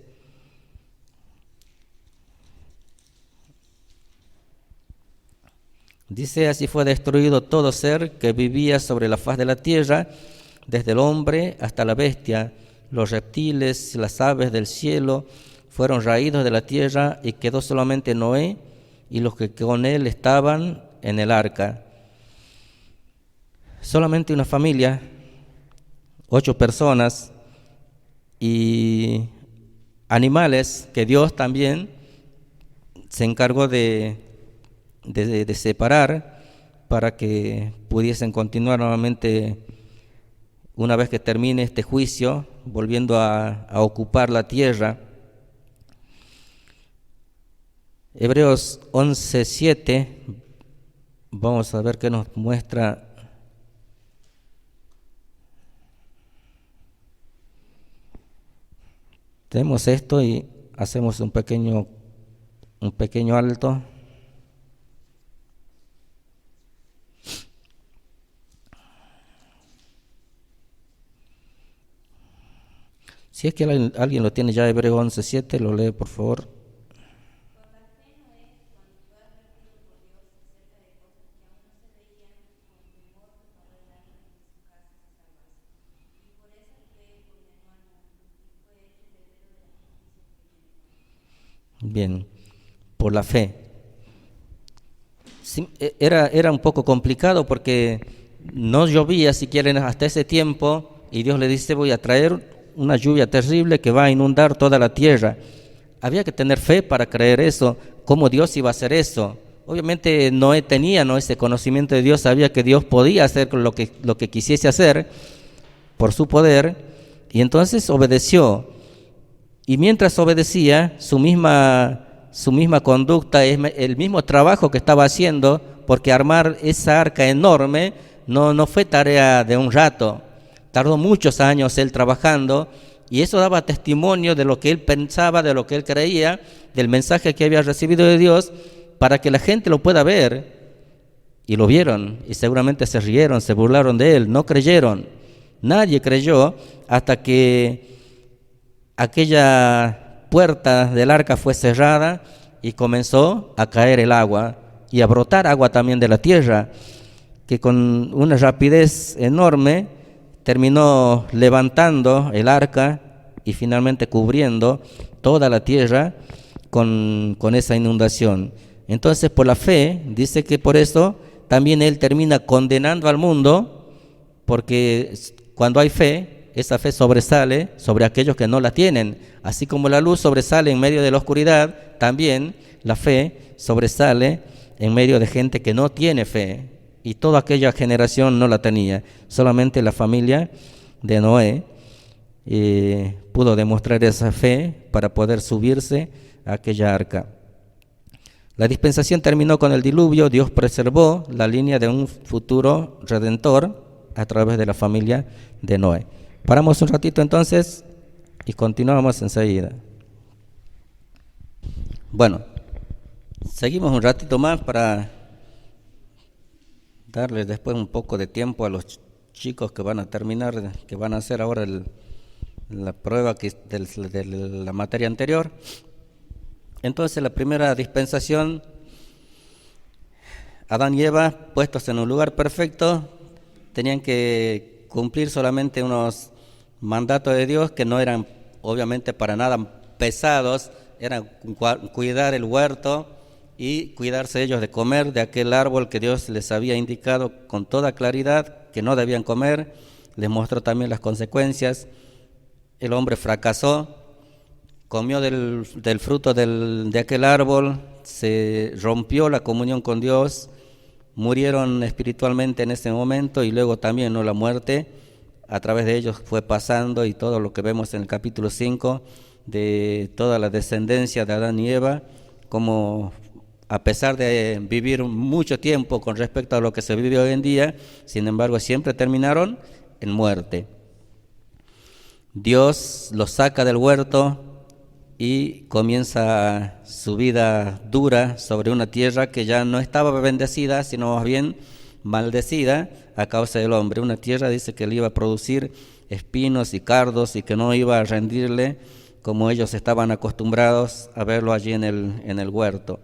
Dice: así fue destruido todo ser que vivía sobre la faz de la tierra, desde el hombre hasta la bestia. Los reptiles, las aves del cielo fueron raídos de la tierra, y quedó solamente Noé y los que con él estaban en el arca. Solamente una familia, 8 personas y animales que Dios también se encargó de separar para que pudiesen continuar nuevamente, una vez que termine este juicio, volviendo a ocupar la tierra. Hebreos 11:7, vamos a ver qué nos muestra. Tenemos esto y hacemos un pequeño alto. Si es que alguien lo tiene ya, Hebreos 11:7, lo lee por favor. Bien, por la fe. Sí, era un poco complicado porque no llovía, si quieren, hasta ese tiempo, y Dios le dice: voy a traer una lluvia terrible que va a inundar toda la tierra. Había que tener fe para creer eso. ¿Cómo Dios iba a hacer eso? Obviamente Noé tenía ese conocimiento de Dios, sabía que Dios podía hacer lo que quisiese hacer por su poder, y entonces obedeció. Y mientras obedecía, su misma conducta, el mismo trabajo que estaba haciendo, porque armar esa arca enorme no fue tarea de un rato. Tardó muchos años él trabajando, y eso daba testimonio de lo que él pensaba, de lo que él creía, del mensaje que había recibido de Dios, para que la gente lo pueda ver. Y lo vieron, y seguramente se rieron, se burlaron de él, no creyeron. Nadie creyó hasta que aquella puerta del arca fue cerrada y comenzó a caer el agua y a brotar agua también de la tierra, que con una rapidez enorme terminó levantando el arca y finalmente cubriendo toda la tierra con esa inundación. Entonces, por la fe, dice que por eso también Él termina condenando al mundo, porque cuando hay fe, esa fe sobresale sobre aquellos que no la tienen. Así como la luz sobresale en medio de la oscuridad, también la fe sobresale en medio de gente que no tiene fe. Y toda aquella generación no la tenía. Solamente la familia de Noé pudo demostrar esa fe para poder subirse a aquella arca. La dispensación terminó con el diluvio. Dios preservó la línea de un futuro redentor a través de la familia de Noé. Paramos un ratito entonces y continuamos enseguida. Bueno, seguimos un ratito más para darles después un poco de tiempo a los chicos que van a terminar, que van a hacer ahora la prueba de la materia anterior. Entonces, la primera dispensación, Adán y Eva, puestos en un lugar perfecto, tenían que cumplir solamente unos mandatos de Dios que no eran obviamente para nada pesados, eran cuidar el huerto y cuidarse ellos de comer de aquel árbol que Dios les había indicado con toda claridad que no debían comer. Les mostró también las consecuencias. El hombre fracasó, comió del fruto de aquel árbol, se rompió la comunión con Dios, murieron espiritualmente en ese momento, y luego también, ¿no?, la muerte a través de ellos fue pasando, y todo lo que vemos en el capítulo 5 de toda la descendencia de Adán y Eva, como a pesar de vivir mucho tiempo con respecto a lo que se vive hoy en día, sin embargo siempre terminaron en muerte. Dios los saca del huerto y comienza su vida dura sobre una tierra que ya no estaba bendecida, sino más bien maldecida a causa del hombre. Una tierra, dice, que le iba a producir espinos y cardos y que no iba a rendirle como ellos estaban acostumbrados a verlo allí en el huerto.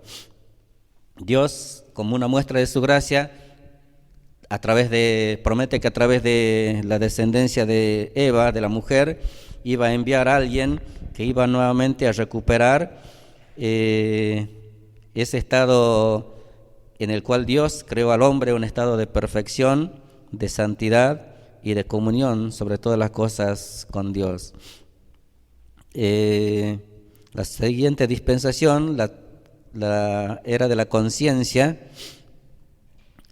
Dios, como una muestra de su gracia, promete que a través de la descendencia de Eva, de la mujer, iba a enviar a alguien que iba nuevamente a recuperar ese estado en el cual Dios creó al hombre, un estado de perfección, de santidad y de comunión sobre todas las cosas con Dios. La siguiente dispensación, la era de la conciencia.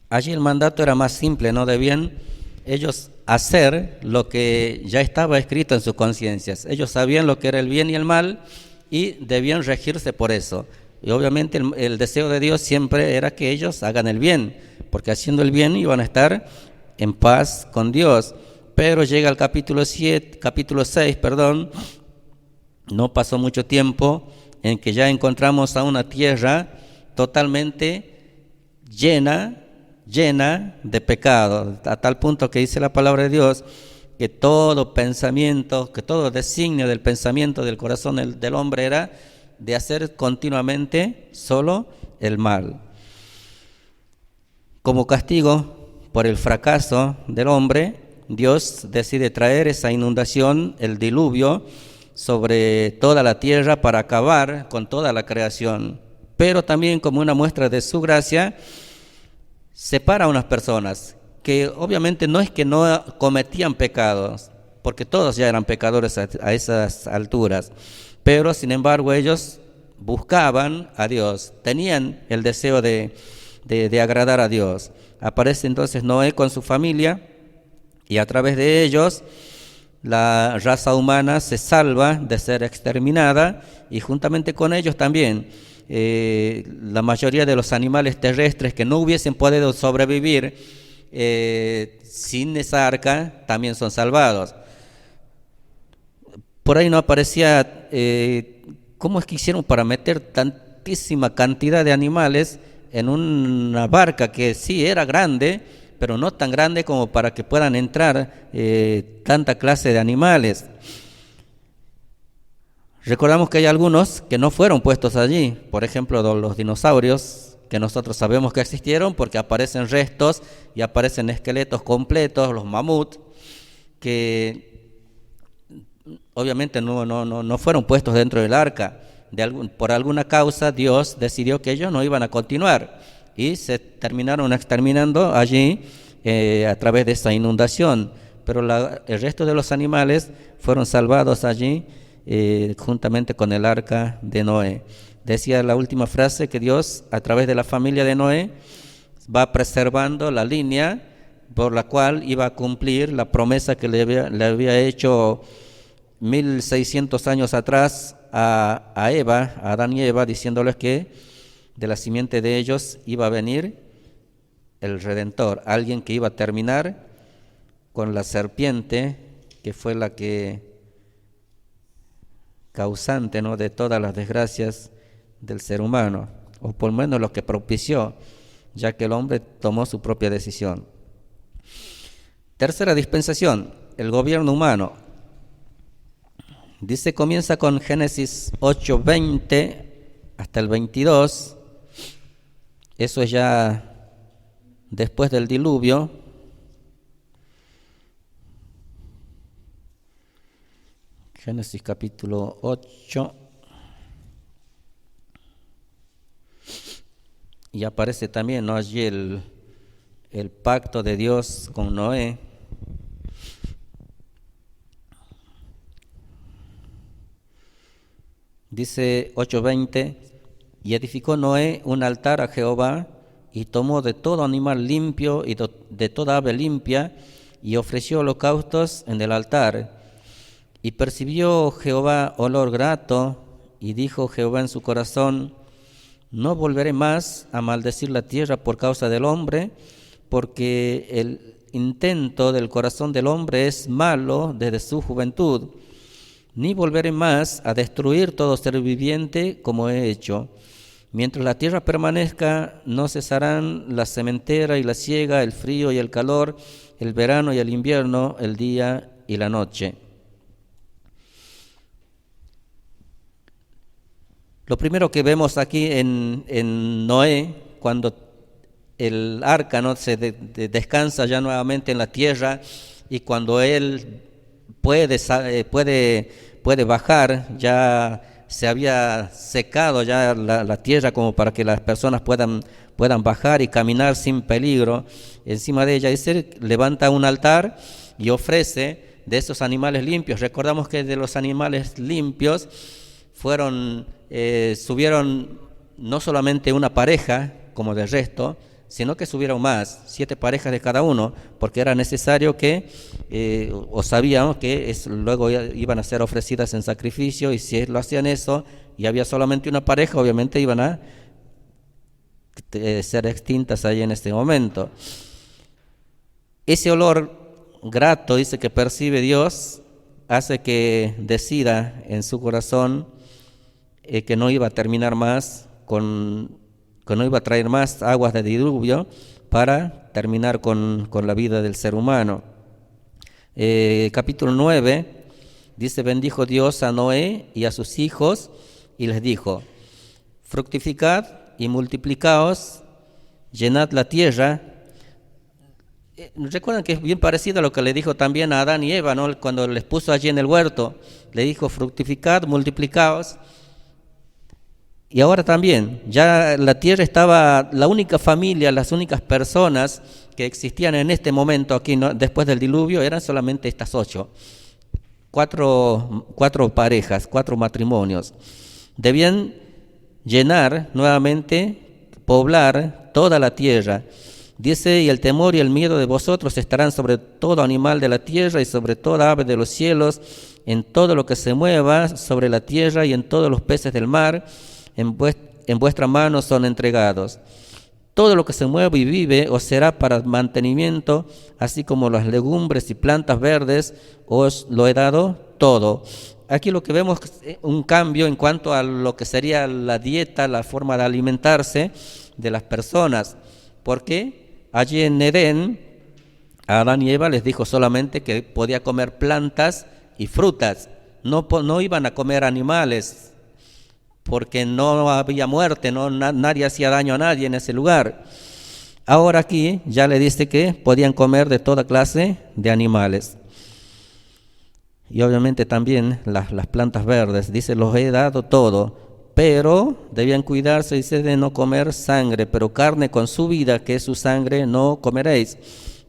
Allí el mandato era más simple, no debían ellos hacer lo que ya estaba escrito en sus conciencias. Ellos sabían lo que era el bien y el mal y debían regirse por eso. Y obviamente el deseo de Dios siempre era que ellos hagan el bien, porque haciendo el bien iban a estar en paz con Dios. Pero llega el capítulo 6, no pasó mucho tiempo en que ya encontramos a una tierra totalmente llena de pecado, a tal punto que dice la palabra de Dios que todo pensamiento, que todo designio del pensamiento del corazón del hombre era de hacer continuamente solo el mal. Como castigo por el fracaso del hombre, Dios decide traer esa inundación, el diluvio, sobre toda la tierra para acabar con toda la creación. Pero también, como una muestra de su gracia, separa a unas personas que obviamente no es que no cometían pecados, porque todos ya eran pecadores a esas alturas, pero sin embargo ellos buscaban a Dios, tenían el deseo de agradar a Dios. Aparece entonces Noé con su familia, y a través de ellos la raza humana se salva de ser exterminada, y juntamente con ellos también la mayoría de los animales terrestres que no hubiesen podido sobrevivir sin esa arca también son salvados. Por ahí no aparecía cómo es que hicieron para meter tantísima cantidad de animales en una barca que sí era grande, pero no tan grande como para que puedan entrar tanta clase de animales. Recordamos que hay algunos que no fueron puestos allí, por ejemplo los dinosaurios, que nosotros sabemos que existieron porque aparecen restos y aparecen esqueletos completos, los mamuts, que obviamente no fueron puestos dentro del arca. Por alguna causa Dios decidió que ellos no iban a continuar y se terminaron exterminando allí a través de esa inundación, pero el resto de los animales fueron salvados allí juntamente con el arca de Noé. Decía la última frase que Dios, a través de la familia de Noé, va preservando la línea por la cual iba a cumplir la promesa que le había hecho 1600 años atrás a Adán y Eva, diciéndoles que de la simiente de ellos iba a venir el Redentor, alguien que iba a terminar con la serpiente, que fue la que causante, ¿no?, de todas las desgracias del ser humano, o por lo menos lo que propició, ya que el hombre tomó su propia decisión. Tercera dispensación, el gobierno humano. Dice, comienza con Génesis 8:20 hasta el 22. Eso es ya después del diluvio. Génesis capítulo 8. Y aparece también, ¿no?, allí el pacto de Dios con Noé. Dice 8:20, y edificó Noé un altar a Jehová, y tomó de todo animal limpio y de toda ave limpia, y ofreció holocaustos en el altar. Y percibió Jehová olor grato, y dijo Jehová en su corazón: no volveré más a maldecir la tierra por causa del hombre, porque el intento del corazón del hombre es malo desde su juventud. Ni volveré más a destruir todo ser viviente como he hecho. Mientras la tierra permanezca, no cesarán la sementera y la siega, el frío y el calor, el verano y el invierno, el día y la noche. Lo primero que vemos aquí en Noé, cuando el arca, ¿no?, se descansa ya nuevamente en la tierra, y cuando él puede bajar, ya se había secado ya la tierra como para que las personas puedan bajar y caminar sin peligro encima de ella. Y se levanta un altar y ofrece de esos animales limpios. Recordamos que de los animales limpios subieron no solamente una pareja como del resto, sino que subieron más, 7 parejas de cada uno, porque era necesario que, o sabían que luego iban a ser ofrecidas en sacrificio, y si lo hacían eso y había solamente una pareja, obviamente iban a ser extintas ahí en este momento. Ese olor grato, dice, que percibe Dios, hace que decida en su corazón que no iba a terminar más que no iba a traer más aguas de diluvio para terminar con la vida del ser humano. Capítulo 9 dice: bendijo Dios a Noé y a sus hijos y les dijo: fructificad y multiplicaos, llenad la tierra. Recuerdan que es bien parecido a lo que le dijo también a Adán y Eva, ¿no?, cuando les puso allí en el huerto. Le dijo: fructificad, multiplicaos. Y ahora también, ya la tierra estaba, la única familia, las únicas personas que existían en este momento aquí, ¿no?, después del diluvio, eran solamente estas 8. Cuatro parejas, 4 matrimonios. Debían llenar nuevamente, poblar toda la tierra. Dice: y el temor y el miedo de vosotros estarán sobre todo animal de la tierra y sobre toda ave de los cielos, en todo lo que se mueva sobre la tierra y en todos los peces del mar. En vuestra mano son entregados. Todo lo que se mueve y vive os será para mantenimiento, así como las legumbres y plantas verdes, os lo he dado todo. Aquí lo que vemos es un cambio en cuanto a lo que sería la dieta, la forma de alimentarse de las personas. Porque allí en Edén, a Adán y Eva les dijo solamente que podía comer plantas y frutas. No iban a comer animales, porque no había muerte, nadie hacía daño a nadie en ese lugar. Ahora aquí ya le dice que podían comer de toda clase de animales. Y obviamente también las plantas verdes. Dice: los he dado todo, pero debían cuidarse, dice, de no comer sangre, pero carne con su vida, que es su sangre, no comeréis,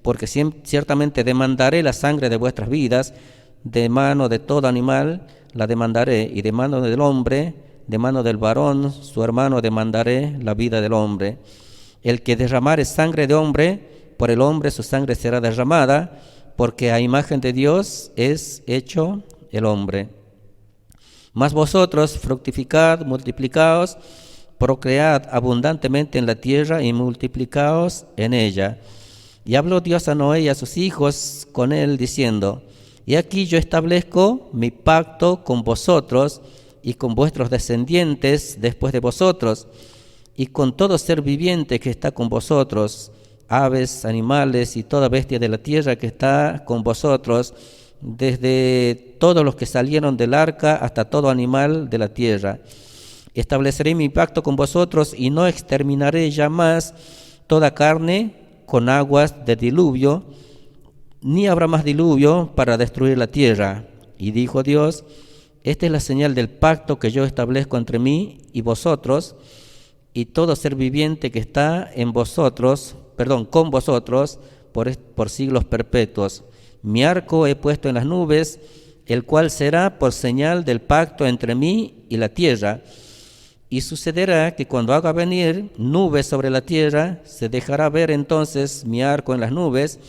porque ciertamente demandaré la sangre de vuestras vidas, de mano de todo animal la demandaré, y de mano del hombre, de mano del varón, su hermano, demandaré la vida del hombre. El que derramare sangre de hombre, por el hombre su sangre será derramada, porque a imagen de Dios es hecho el hombre. Mas vosotros fructificad, multiplicaos, procread abundantemente en la tierra y multiplicaos en ella. Y habló Dios a Noé y a sus hijos con él, diciendo: y aquí yo establezco mi pacto con vosotros y con vuestros descendientes después de vosotros, y con todo ser viviente que está con vosotros, aves, animales y toda bestia de la tierra que está con vosotros, desde todos los que salieron del arca hasta todo animal de la tierra. Estableceré mi pacto con vosotros y no exterminaré ya más toda carne con aguas de diluvio, ni habrá más diluvio para destruir la tierra. Y dijo Dios: esta es la señal del pacto que yo establezco entre mí y vosotros, y todo ser viviente que está con vosotros por siglos perpetuos. Mi arco he puesto en las nubes, el cual será por señal del pacto entre mí y la tierra. Y sucederá que cuando haga venir nubes sobre la tierra, se dejará ver entonces mi arco en las nubes,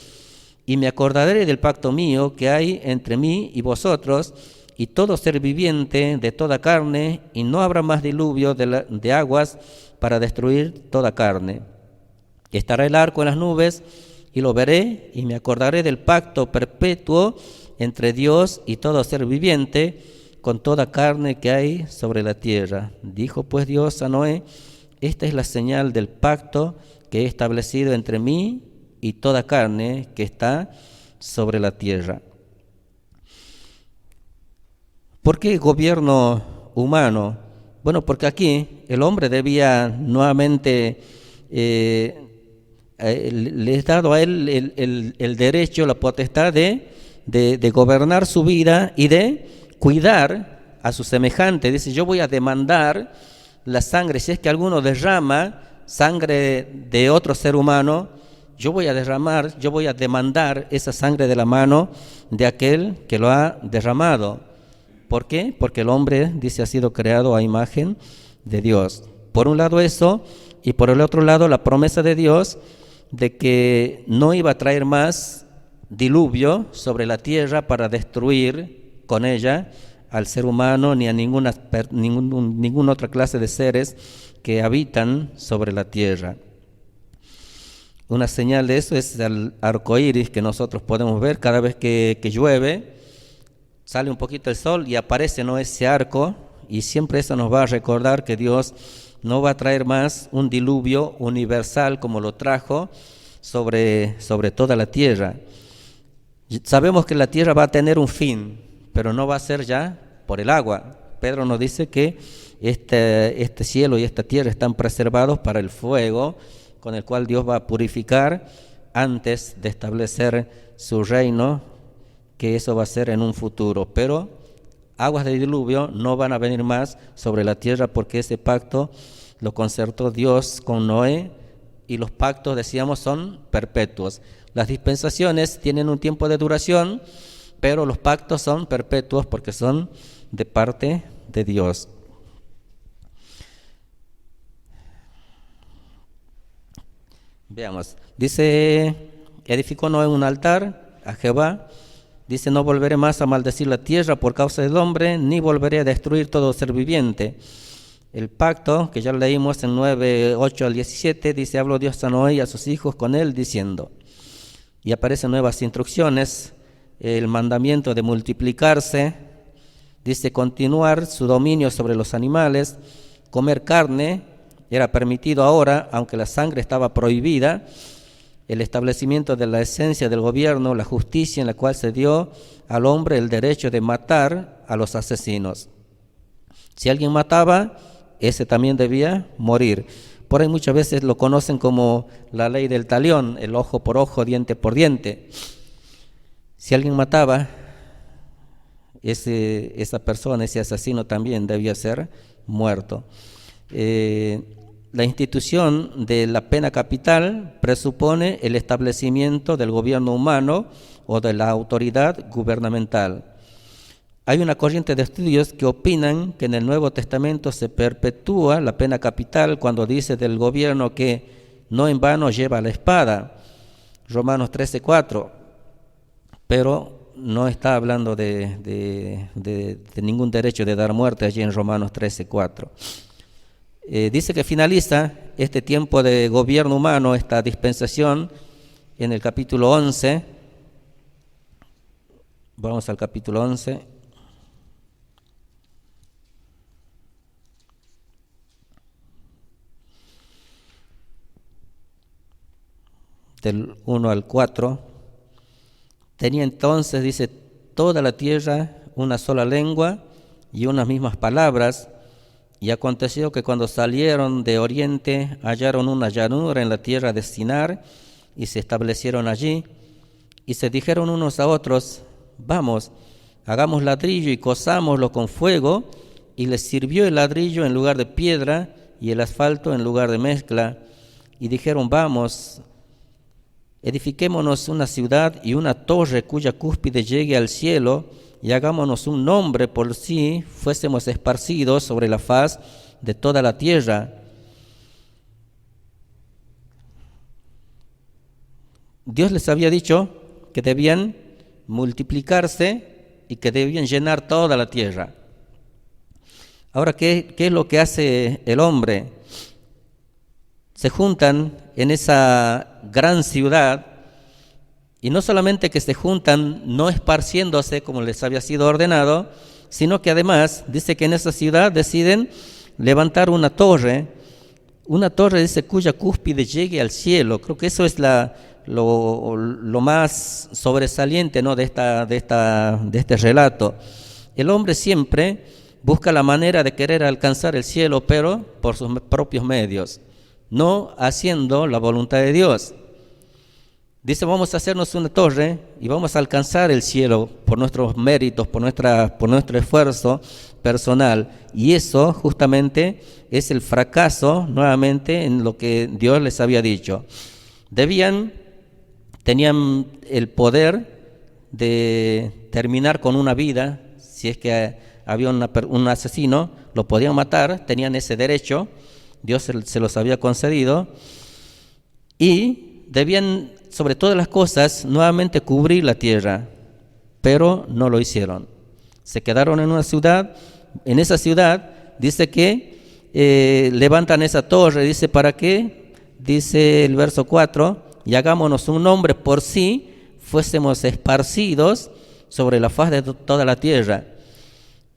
y me acordaré del pacto mío que hay entre mí y vosotros, y todo ser viviente de toda carne, y no habrá más diluvio de aguas para destruir toda carne. Estará el arco en las nubes, y lo veré, y me acordaré del pacto perpetuo entre Dios y todo ser viviente, con toda carne que hay sobre la tierra. Dijo pues Dios a Noé: esta es la señal del pacto que he establecido entre mí y toda carne que está sobre la tierra. ¿Por qué gobierno humano? Bueno, porque aquí el hombre debía nuevamente, le es dado a él el derecho, la potestad de gobernar su vida y de cuidar a su semejante. Dice: yo voy a demandar la sangre. Si es que alguno derrama sangre de otro ser humano, yo voy a demandar esa sangre de la mano de aquel que lo ha derramado. ¿Por qué? Porque el hombre, dice, ha sido creado a imagen de Dios. Por un lado eso, y por el otro lado la promesa de Dios de que no iba a traer más diluvio sobre la tierra para destruir con ella al ser humano ni a ninguna otra clase de seres que habitan sobre la tierra. Una señal de eso es el arco iris que nosotros podemos ver cada vez que llueve. Sale un poquito el sol y aparece ese arco, y siempre eso nos va a recordar que Dios no va a traer más un diluvio universal como lo trajo sobre toda la tierra. Sabemos que la tierra va a tener un fin, pero no va a ser ya por el agua. Pedro nos dice que este cielo y esta tierra están preservados para el fuego con el cual Dios va a purificar antes de establecer su reino, que eso va a ser en un futuro. Pero aguas de diluvio no van a venir más sobre la tierra, porque ese pacto lo concertó Dios con Noé, y los pactos, decíamos, son perpetuos. Las dispensaciones tienen un tiempo de duración, pero los pactos son perpetuos porque son de parte de Dios. Veamos, dice: edificó Noé un altar a Jehová. Dice: no volveré más a maldecir la tierra por causa del hombre, ni volveré a destruir todo ser viviente. El pacto, que ya leímos en 9, 8 al 17, dice: habló Dios a Noé y a sus hijos con él, diciendo. Y aparecen nuevas instrucciones, el mandamiento de multiplicarse, dice: continuar su dominio sobre los animales, comer carne era permitido ahora, aunque la sangre estaba prohibida, el establecimiento de la esencia del gobierno, la justicia en la cual se dio al hombre el derecho de matar a los asesinos. Si alguien mataba, ese también debía morir. Por ahí muchas veces lo conocen como la ley del talión, el ojo por ojo, diente por diente. Si alguien mataba, esa persona, ese asesino también debía ser muerto. La institución de la pena capital presupone el establecimiento del gobierno humano o de la autoridad gubernamental. Hay una corriente de estudios que opinan que en el Nuevo Testamento se perpetúa la pena capital cuando dice del gobierno que no en vano lleva la espada, Romanos 13:4, pero no está hablando de ningún derecho de dar muerte allí en Romanos 13:4. Dice que finaliza este tiempo de gobierno humano, esta dispensación, en el capítulo 11. Vamos al capítulo 11. Del 1 al 4. Tenía entonces, dice, toda la tierra una sola lengua y unas mismas palabras. Y aconteció que cuando salieron de oriente hallaron una llanura en la tierra de Sinar y se establecieron allí. Y se dijeron unos a otros: vamos, hagamos ladrillo y cozámoslo con fuego, y les sirvió el ladrillo en lugar de piedra y el asfalto en lugar de mezcla. Y dijeron, vamos, edifiquémonos una ciudad y una torre cuya cúspide llegue al cielo, y hagámonos un nombre por si fuésemos esparcidos sobre la faz de toda la tierra. Dios les había dicho que debían multiplicarse y que debían llenar toda la tierra. Ahora, ¿qué es lo que hace el hombre? Se juntan en esa gran ciudad, y no solamente que se juntan no esparciéndose como les había sido ordenado, sino que además dice que en esa ciudad deciden levantar una torre dice cuya cúspide llegue al cielo. Creo que eso es lo más sobresaliente, ¿no?, de este relato. El hombre siempre busca la manera de querer alcanzar el cielo, pero por sus propios medios, no haciendo la voluntad de Dios. Dice, vamos a hacernos una torre y vamos a alcanzar el cielo por nuestros méritos, por nuestro esfuerzo personal. Y eso justamente es el fracaso nuevamente en lo que Dios les había dicho. Tenían el poder de terminar con una vida. Si es que había un asesino, lo podían matar, tenían ese derecho, Dios se los había concedido, y debían, sobre todas las cosas, nuevamente cubrir la tierra, pero no lo hicieron. Se quedaron en una ciudad. En esa ciudad dice que levantan esa torre. Dice, ¿para qué? Dice el verso 4, y hagámonos un nombre por si fuésemos esparcidos sobre la faz de toda la tierra.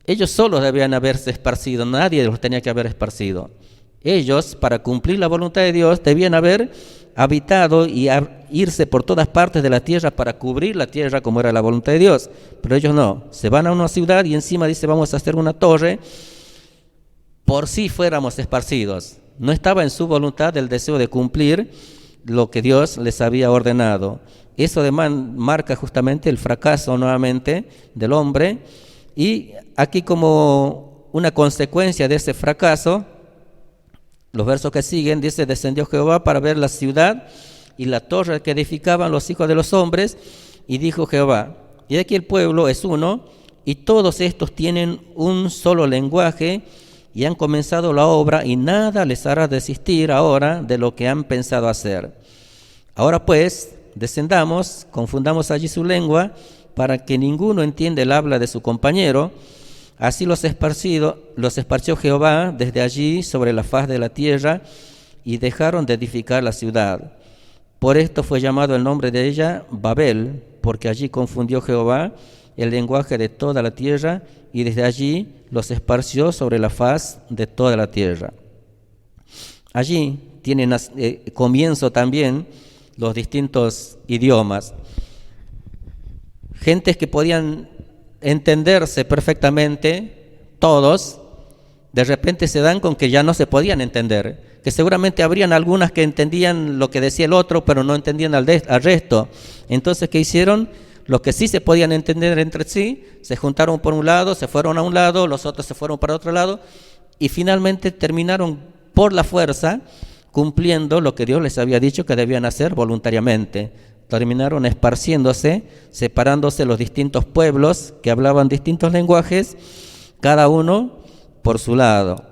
Ellos solos debían haberse esparcido, nadie los tenía que haber esparcido. Ellos, para cumplir la voluntad de Dios, debían haber habitado y irse por todas partes de la tierra para cubrir la tierra como era la voluntad de Dios. Pero ellos no, se van a una ciudad y encima dice, vamos a hacer una torre por si fuéramos esparcidos. No estaba en su voluntad el deseo de cumplir lo que Dios les había ordenado. Eso además marca justamente el fracaso nuevamente del hombre. Y aquí, como una consecuencia de ese fracaso, los versos que siguen, dice, descendió Jehová para ver la ciudad y la torre que edificaban los hijos de los hombres, y dijo Jehová, y aquí el pueblo es uno, y todos estos tienen un solo lenguaje, y han comenzado la obra, y nada les hará desistir ahora de lo que han pensado hacer. Ahora pues, descendamos, confundamos allí su lengua, para que ninguno entienda el habla de su compañero. Así los esparció Jehová desde allí sobre la faz de la tierra, y dejaron de edificar la ciudad. Por esto fue llamado el nombre de ella Babel, porque allí confundió Jehová el lenguaje de toda la tierra, y desde allí los esparció sobre la faz de toda la tierra. Allí tienen comienzo también los distintos idiomas. Gentes que podían entenderse perfectamente, todos, de repente se dan con que ya no se podían entender, que seguramente habrían algunas que entendían lo que decía el otro, pero no entendían al resto. Entonces, ¿qué hicieron? Los que sí se podían entender entre sí, se juntaron por un lado, se fueron a un lado, los otros se fueron para otro lado, y finalmente terminaron por la fuerza cumpliendo lo que Dios les había dicho que debían hacer voluntariamente. Terminaron esparciéndose, separándose los distintos pueblos que hablaban distintos lenguajes, cada uno por su lado.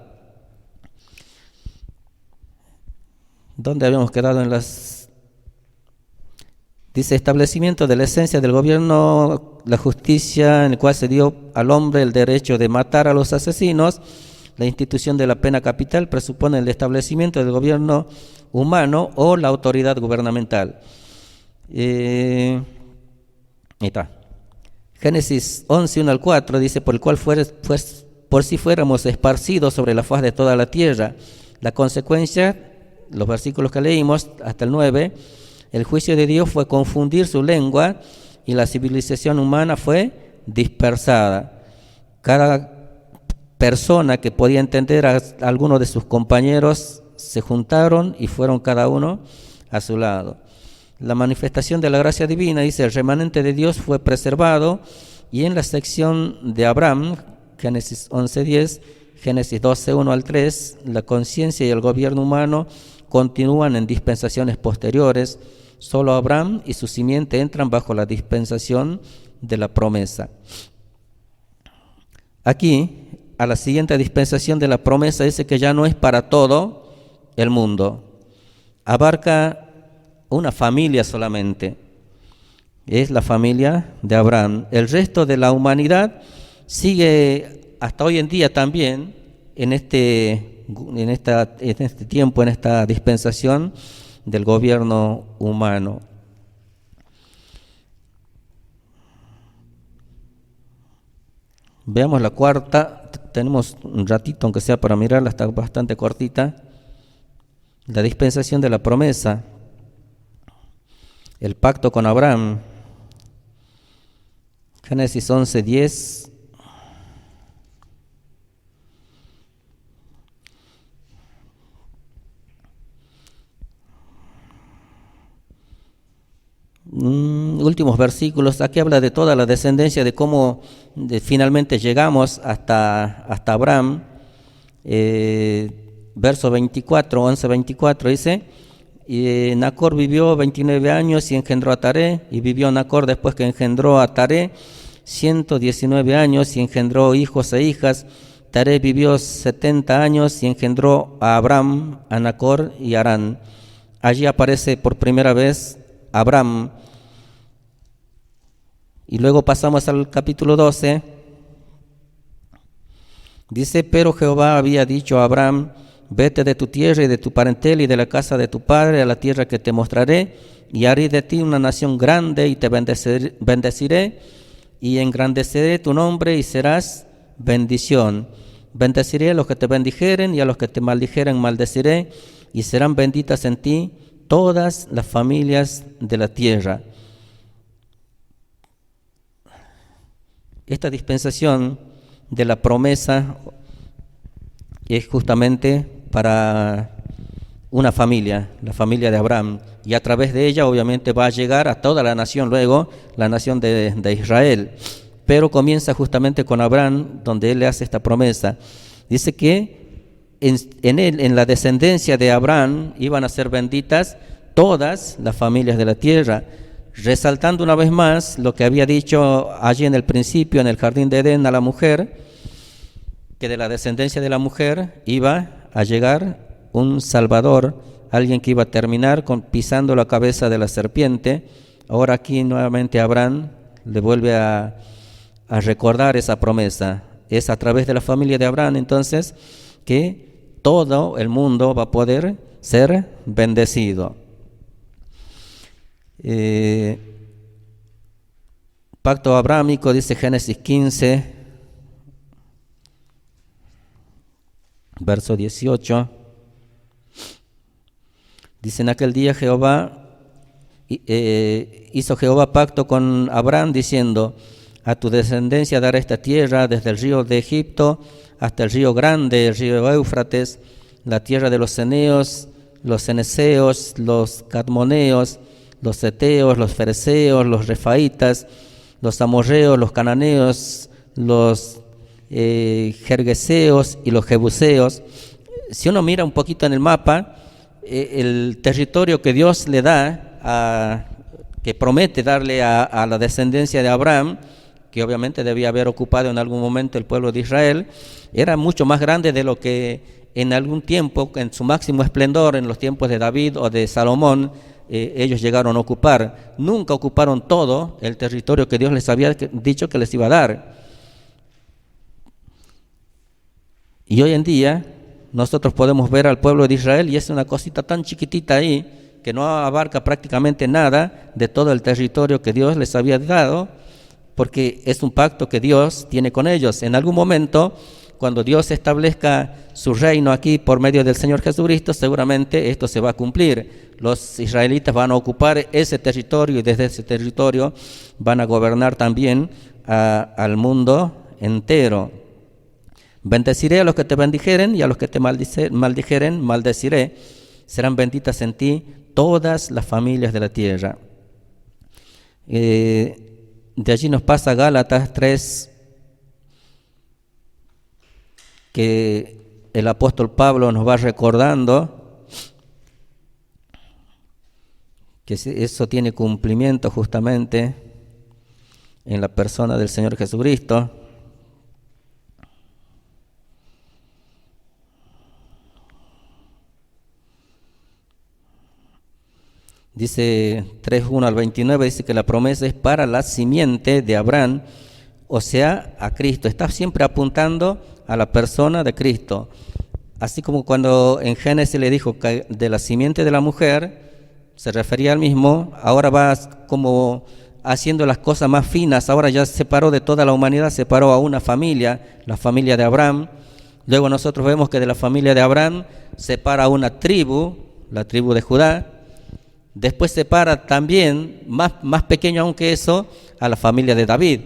¿Dónde habíamos quedado en las? Dice, establecimiento de la esencia del gobierno, la justicia, en el cual se dio al hombre el derecho de matar a los asesinos. La institución de la pena capital presupone el establecimiento del gobierno humano o la autoridad gubernamental. Ahí está. Génesis 11, 1 al 4 dice, por el cual por si fuéramos esparcidos sobre la faz de toda la tierra. La consecuencia, los versículos que leímos hasta el 9, el juicio de Dios fue confundir su lengua y la civilización humana fue dispersada. Cada persona que podía entender a alguno de sus compañeros se juntaron y fueron cada uno a su lado. La manifestación de la gracia divina, dice, el remanente de Dios fue preservado Y en la sección de Abraham, Génesis 11:10, Génesis 12:1 al 3, la conciencia y el gobierno humano continúan en dispensaciones posteriores. Solo Abraham y su simiente entran bajo la dispensación de la promesa. Aquí, a la siguiente dispensación de la promesa, dice que ya no es para todo el mundo. Abarca una familia solamente. Es la familia de Abraham. El resto de la humanidad sigue hasta hoy en día también en este tiempo, en esta dispensación del gobierno humano. Veamos la cuarta. Tenemos un ratito, aunque sea para mirarla, está bastante cortita. La dispensación de la promesa, el pacto con Abraham. Génesis 11:10. Últimos versículos. Aquí habla de toda la descendencia, de cómo finalmente llegamos hasta Abraham. Verso 24, 11:24 dice: y Nacor vivió 29 años y engendró a Taré, y vivió Nacor después que engendró a Taré 119 años y engendró hijos e hijas. Taré vivió 70 años y engendró a Abraham, a Nacor y a Harán. Allí aparece por primera vez Abraham. Y luego pasamos al capítulo 12. Dice: pero Jehová había dicho a Abraham: vete de tu tierra y de tu parentela y de la casa de tu padre a la tierra que te mostraré, y haré de ti una nación grande, y te bendeciré y engrandeceré tu nombre, y serás bendición. Bendeciré a los que te bendijeren, y a los que te maldijeren maldeciré, y serán benditas en ti todas las familias de la tierra. Esta dispensación de la promesa es justamente para una familia, la familia de Abraham, y a través de ella obviamente va a llegar a toda la nación luego, la nación de Israel. Pero comienza justamente con Abraham, donde él le hace esta promesa. Dice que en la descendencia de Abraham iban a ser benditas todas las familias de la tierra, resaltando una vez más lo que había dicho allí en el principio, en el jardín de Edén, a la mujer, que de la descendencia de la mujer iba a llegar un Salvador, alguien que iba a terminar pisando la cabeza de la serpiente. Ahora aquí nuevamente Abraham le vuelve a recordar esa promesa. Es a través de la familia de Abraham entonces que todo el mundo va a poder ser bendecido. Pacto abrámico, dice Génesis 15, verso 18. Dice: en aquel día hizo Jehová pacto con Abraham diciendo: a tu descendencia daré esta tierra, desde el río de Egipto hasta el río grande, el río Éufrates, la tierra de los ceneos, los ceneseos, los cadmoneos, los heteos, los fereceos, los refaitas, los amorreos, los cananeos, los gergeseos y los jebuseos. Si uno mira un poquito en el mapa, el territorio que Dios le da, que promete darle a la descendencia de Abraham, que obviamente debía haber ocupado en algún momento el pueblo de Israel, era mucho más grande de lo que en algún tiempo, en su máximo esplendor, en los tiempos de David o de Salomón, ellos llegaron a ocupar. Nunca ocuparon todo el territorio que Dios les había dicho que les iba a dar. Y hoy en día nosotros podemos ver al pueblo de Israel y es una cosita tan chiquitita ahí que no abarca prácticamente nada de todo el territorio que Dios les había dado, porque es un pacto que Dios tiene con ellos. En algún momento, cuando Dios establezca su reino aquí por medio del Señor Jesucristo, seguramente esto se va a cumplir. Los israelitas van a ocupar ese territorio y desde ese territorio van a gobernar también al mundo entero. Bendeciré a los que te bendijeren y a los que te maldijeren maldeciré. Serán benditas en ti todas las familias de la tierra. de allí nos pasa a Gálatas 3, que el apóstol Pablo nos va recordando que eso tiene cumplimiento justamente en la persona del Señor Jesucristo. Dice 3:1 al 29, dice que la promesa es para la simiente de Abraham, o sea, a Cristo. Está siempre apuntando a la persona de Cristo. Así como cuando en Génesis le dijo que de la simiente de la mujer, se refería al mismo, ahora va como haciendo las cosas más finas, ahora ya separó de toda la humanidad, separó a una familia, la familia de Abraham. Luego nosotros vemos que de la familia de Abraham separa a una tribu, la tribu de Judá. Después separa también, más pequeño aún que eso, a la familia de David.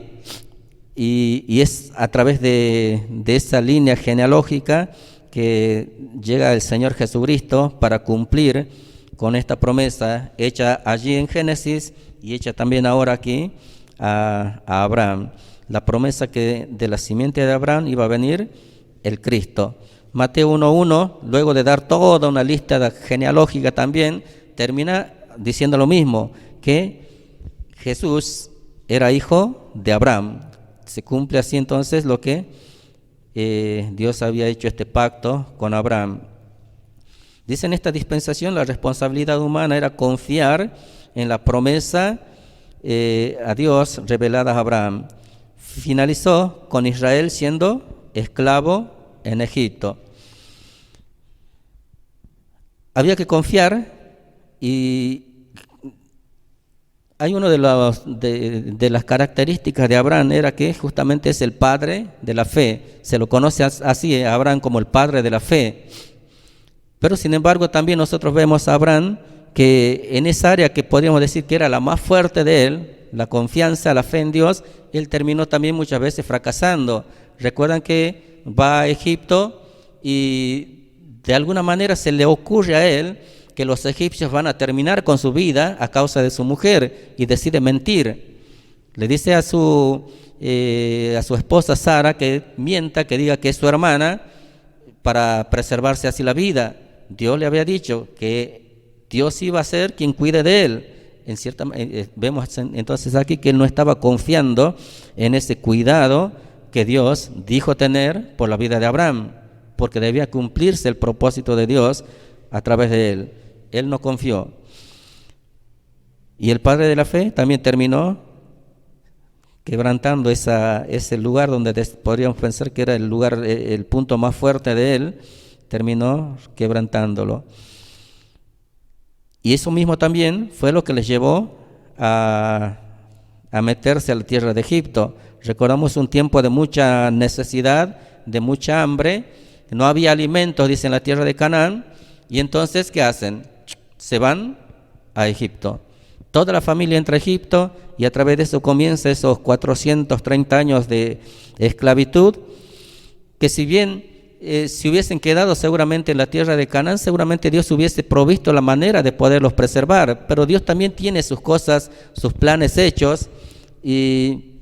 Y es a través de esa línea genealógica que llega el Señor Jesucristo para cumplir con esta promesa hecha allí en Génesis y hecha también ahora aquí a Abraham. La promesa que de la simiente de Abraham iba a venir el Cristo. Mateo 1:1, luego de dar toda una lista genealógica también, termina diciendo lo mismo, que Jesús era hijo de Abraham. Se cumple así entonces lo que Dios había hecho este pacto con Abraham. Dice en esta dispensación la responsabilidad humana era confiar en la promesa a Dios revelada a Abraham. Finalizó con Israel siendo esclavo en Egipto. Había que confiar y hay una de las características de Abraham era que justamente es el padre de la fe. Se lo conoce así a Abraham como el padre de la fe. Pero sin embargo también nosotros vemos a Abraham que en esa área que podríamos decir que era la más fuerte de él, la confianza, la fe en Dios, él terminó también muchas veces fracasando. Recuerdan que va a Egipto y de alguna manera se le ocurre a él que los egipcios van a terminar con su vida a causa de su mujer y decide mentir. Le dice a su esposa Sara que mienta, que diga que es su hermana para preservarse así la vida. Dios le había dicho que Dios iba a ser quien cuide de él. Vemos entonces aquí que él no estaba confiando en ese cuidado que Dios dijo tener por la vida de Abraham, porque debía cumplirse el propósito de Dios a través de él. Él no confió. Y el padre de la fe también terminó quebrantando ese lugar donde podríamos pensar que era el lugar, el punto más fuerte de él, terminó quebrantándolo. Y eso mismo también fue lo que les llevó a meterse a la tierra de Egipto. Recordamos un tiempo de mucha necesidad, de mucha hambre, no había alimentos, dice, en la tierra de Canaán, y entonces, ¿qué hacen? Se van a Egipto. Toda la familia entra a Egipto y a través de eso comienza esos 430 años de esclavitud, que si bien si hubiesen quedado seguramente en la tierra de Canaán, seguramente Dios hubiese provisto la manera de poderlos preservar, pero Dios también tiene sus cosas, sus planes hechos, y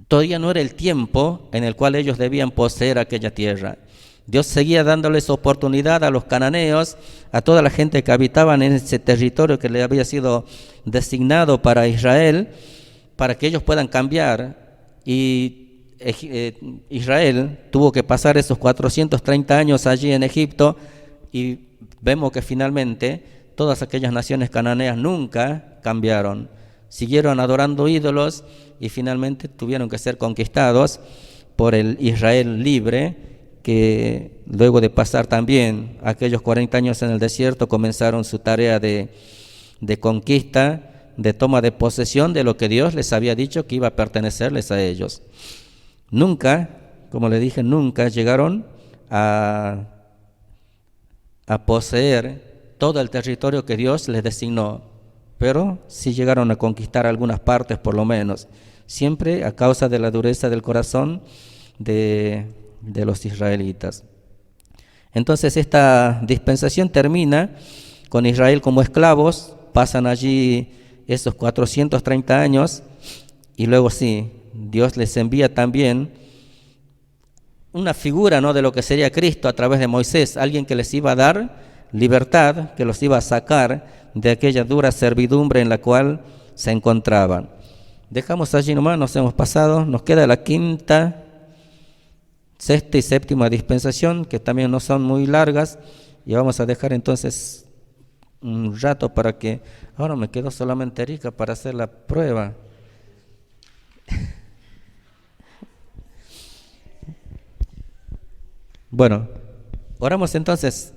todavía no era el tiempo en el cual ellos debían poseer aquella tierra. Dios seguía dándoles oportunidad a los cananeos, a toda la gente que habitaban en ese territorio que le había sido designado para Israel, para que ellos puedan cambiar. Y Israel tuvo que pasar esos 430 años allí en Egipto, y vemos que finalmente todas aquellas naciones cananeas nunca cambiaron. Siguieron adorando ídolos y finalmente tuvieron que ser conquistados por el Israel libre, que luego de pasar también aquellos 40 años en el desierto comenzaron su tarea de conquista, de toma de posesión de lo que Dios les había dicho que iba a pertenecerles a ellos. Nunca, como le dije, nunca llegaron a poseer todo el territorio que Dios les designó, pero sí llegaron a conquistar algunas partes por lo menos, siempre a causa de la dureza del corazón de los israelitas. Entonces esta dispensación termina con Israel como esclavos, pasan allí esos 430 años, y luego sí, Dios les envía también una figura, ¿no?, de lo que sería Cristo a través de Moisés, alguien que les iba a dar libertad, que los iba a sacar de aquella dura servidumbre en la cual se encontraban. Dejamos allí nomás, nos hemos pasado, nos queda la quinta, sexta y séptima dispensación, que también no son muy largas, y vamos a dejar entonces un rato para que, ahora me quedó solamente Erika para hacer la prueba. Bueno, oramos entonces.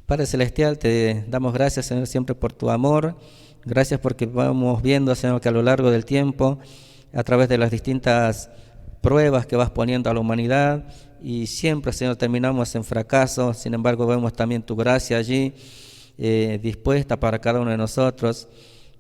Padre Celestial, te damos gracias, Señor, siempre por tu amor. Gracias porque vamos viendo, Señor, que a lo largo del tiempo, a través de las distintas pruebas que vas poniendo a la humanidad, y siempre, Señor, terminamos en fracaso. Sin embargo, vemos también tu gracia allí, dispuesta para cada uno de nosotros.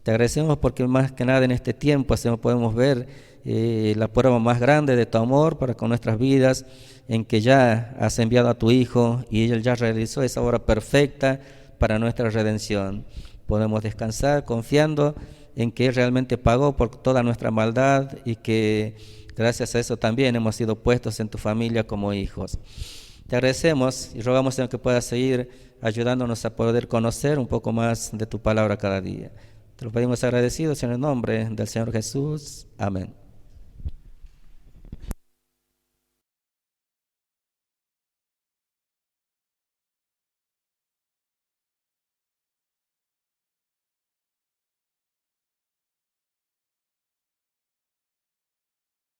Te agradecemos porque más que nada en este tiempo, Señor, podemos ver la prueba más grande de tu amor para con nuestras vidas, en que ya has enviado a tu Hijo y Él ya realizó esa obra perfecta para nuestra redención. Podemos descansar confiando en que Él realmente pagó por toda nuestra maldad, y que gracias a eso también hemos sido puestos en tu familia como hijos. Te agradecemos y rogamos, Señor, que puedas seguir ayudándonos a poder conocer un poco más de tu palabra cada día. Te lo pedimos agradecidos en el nombre del Señor Jesús. Amén.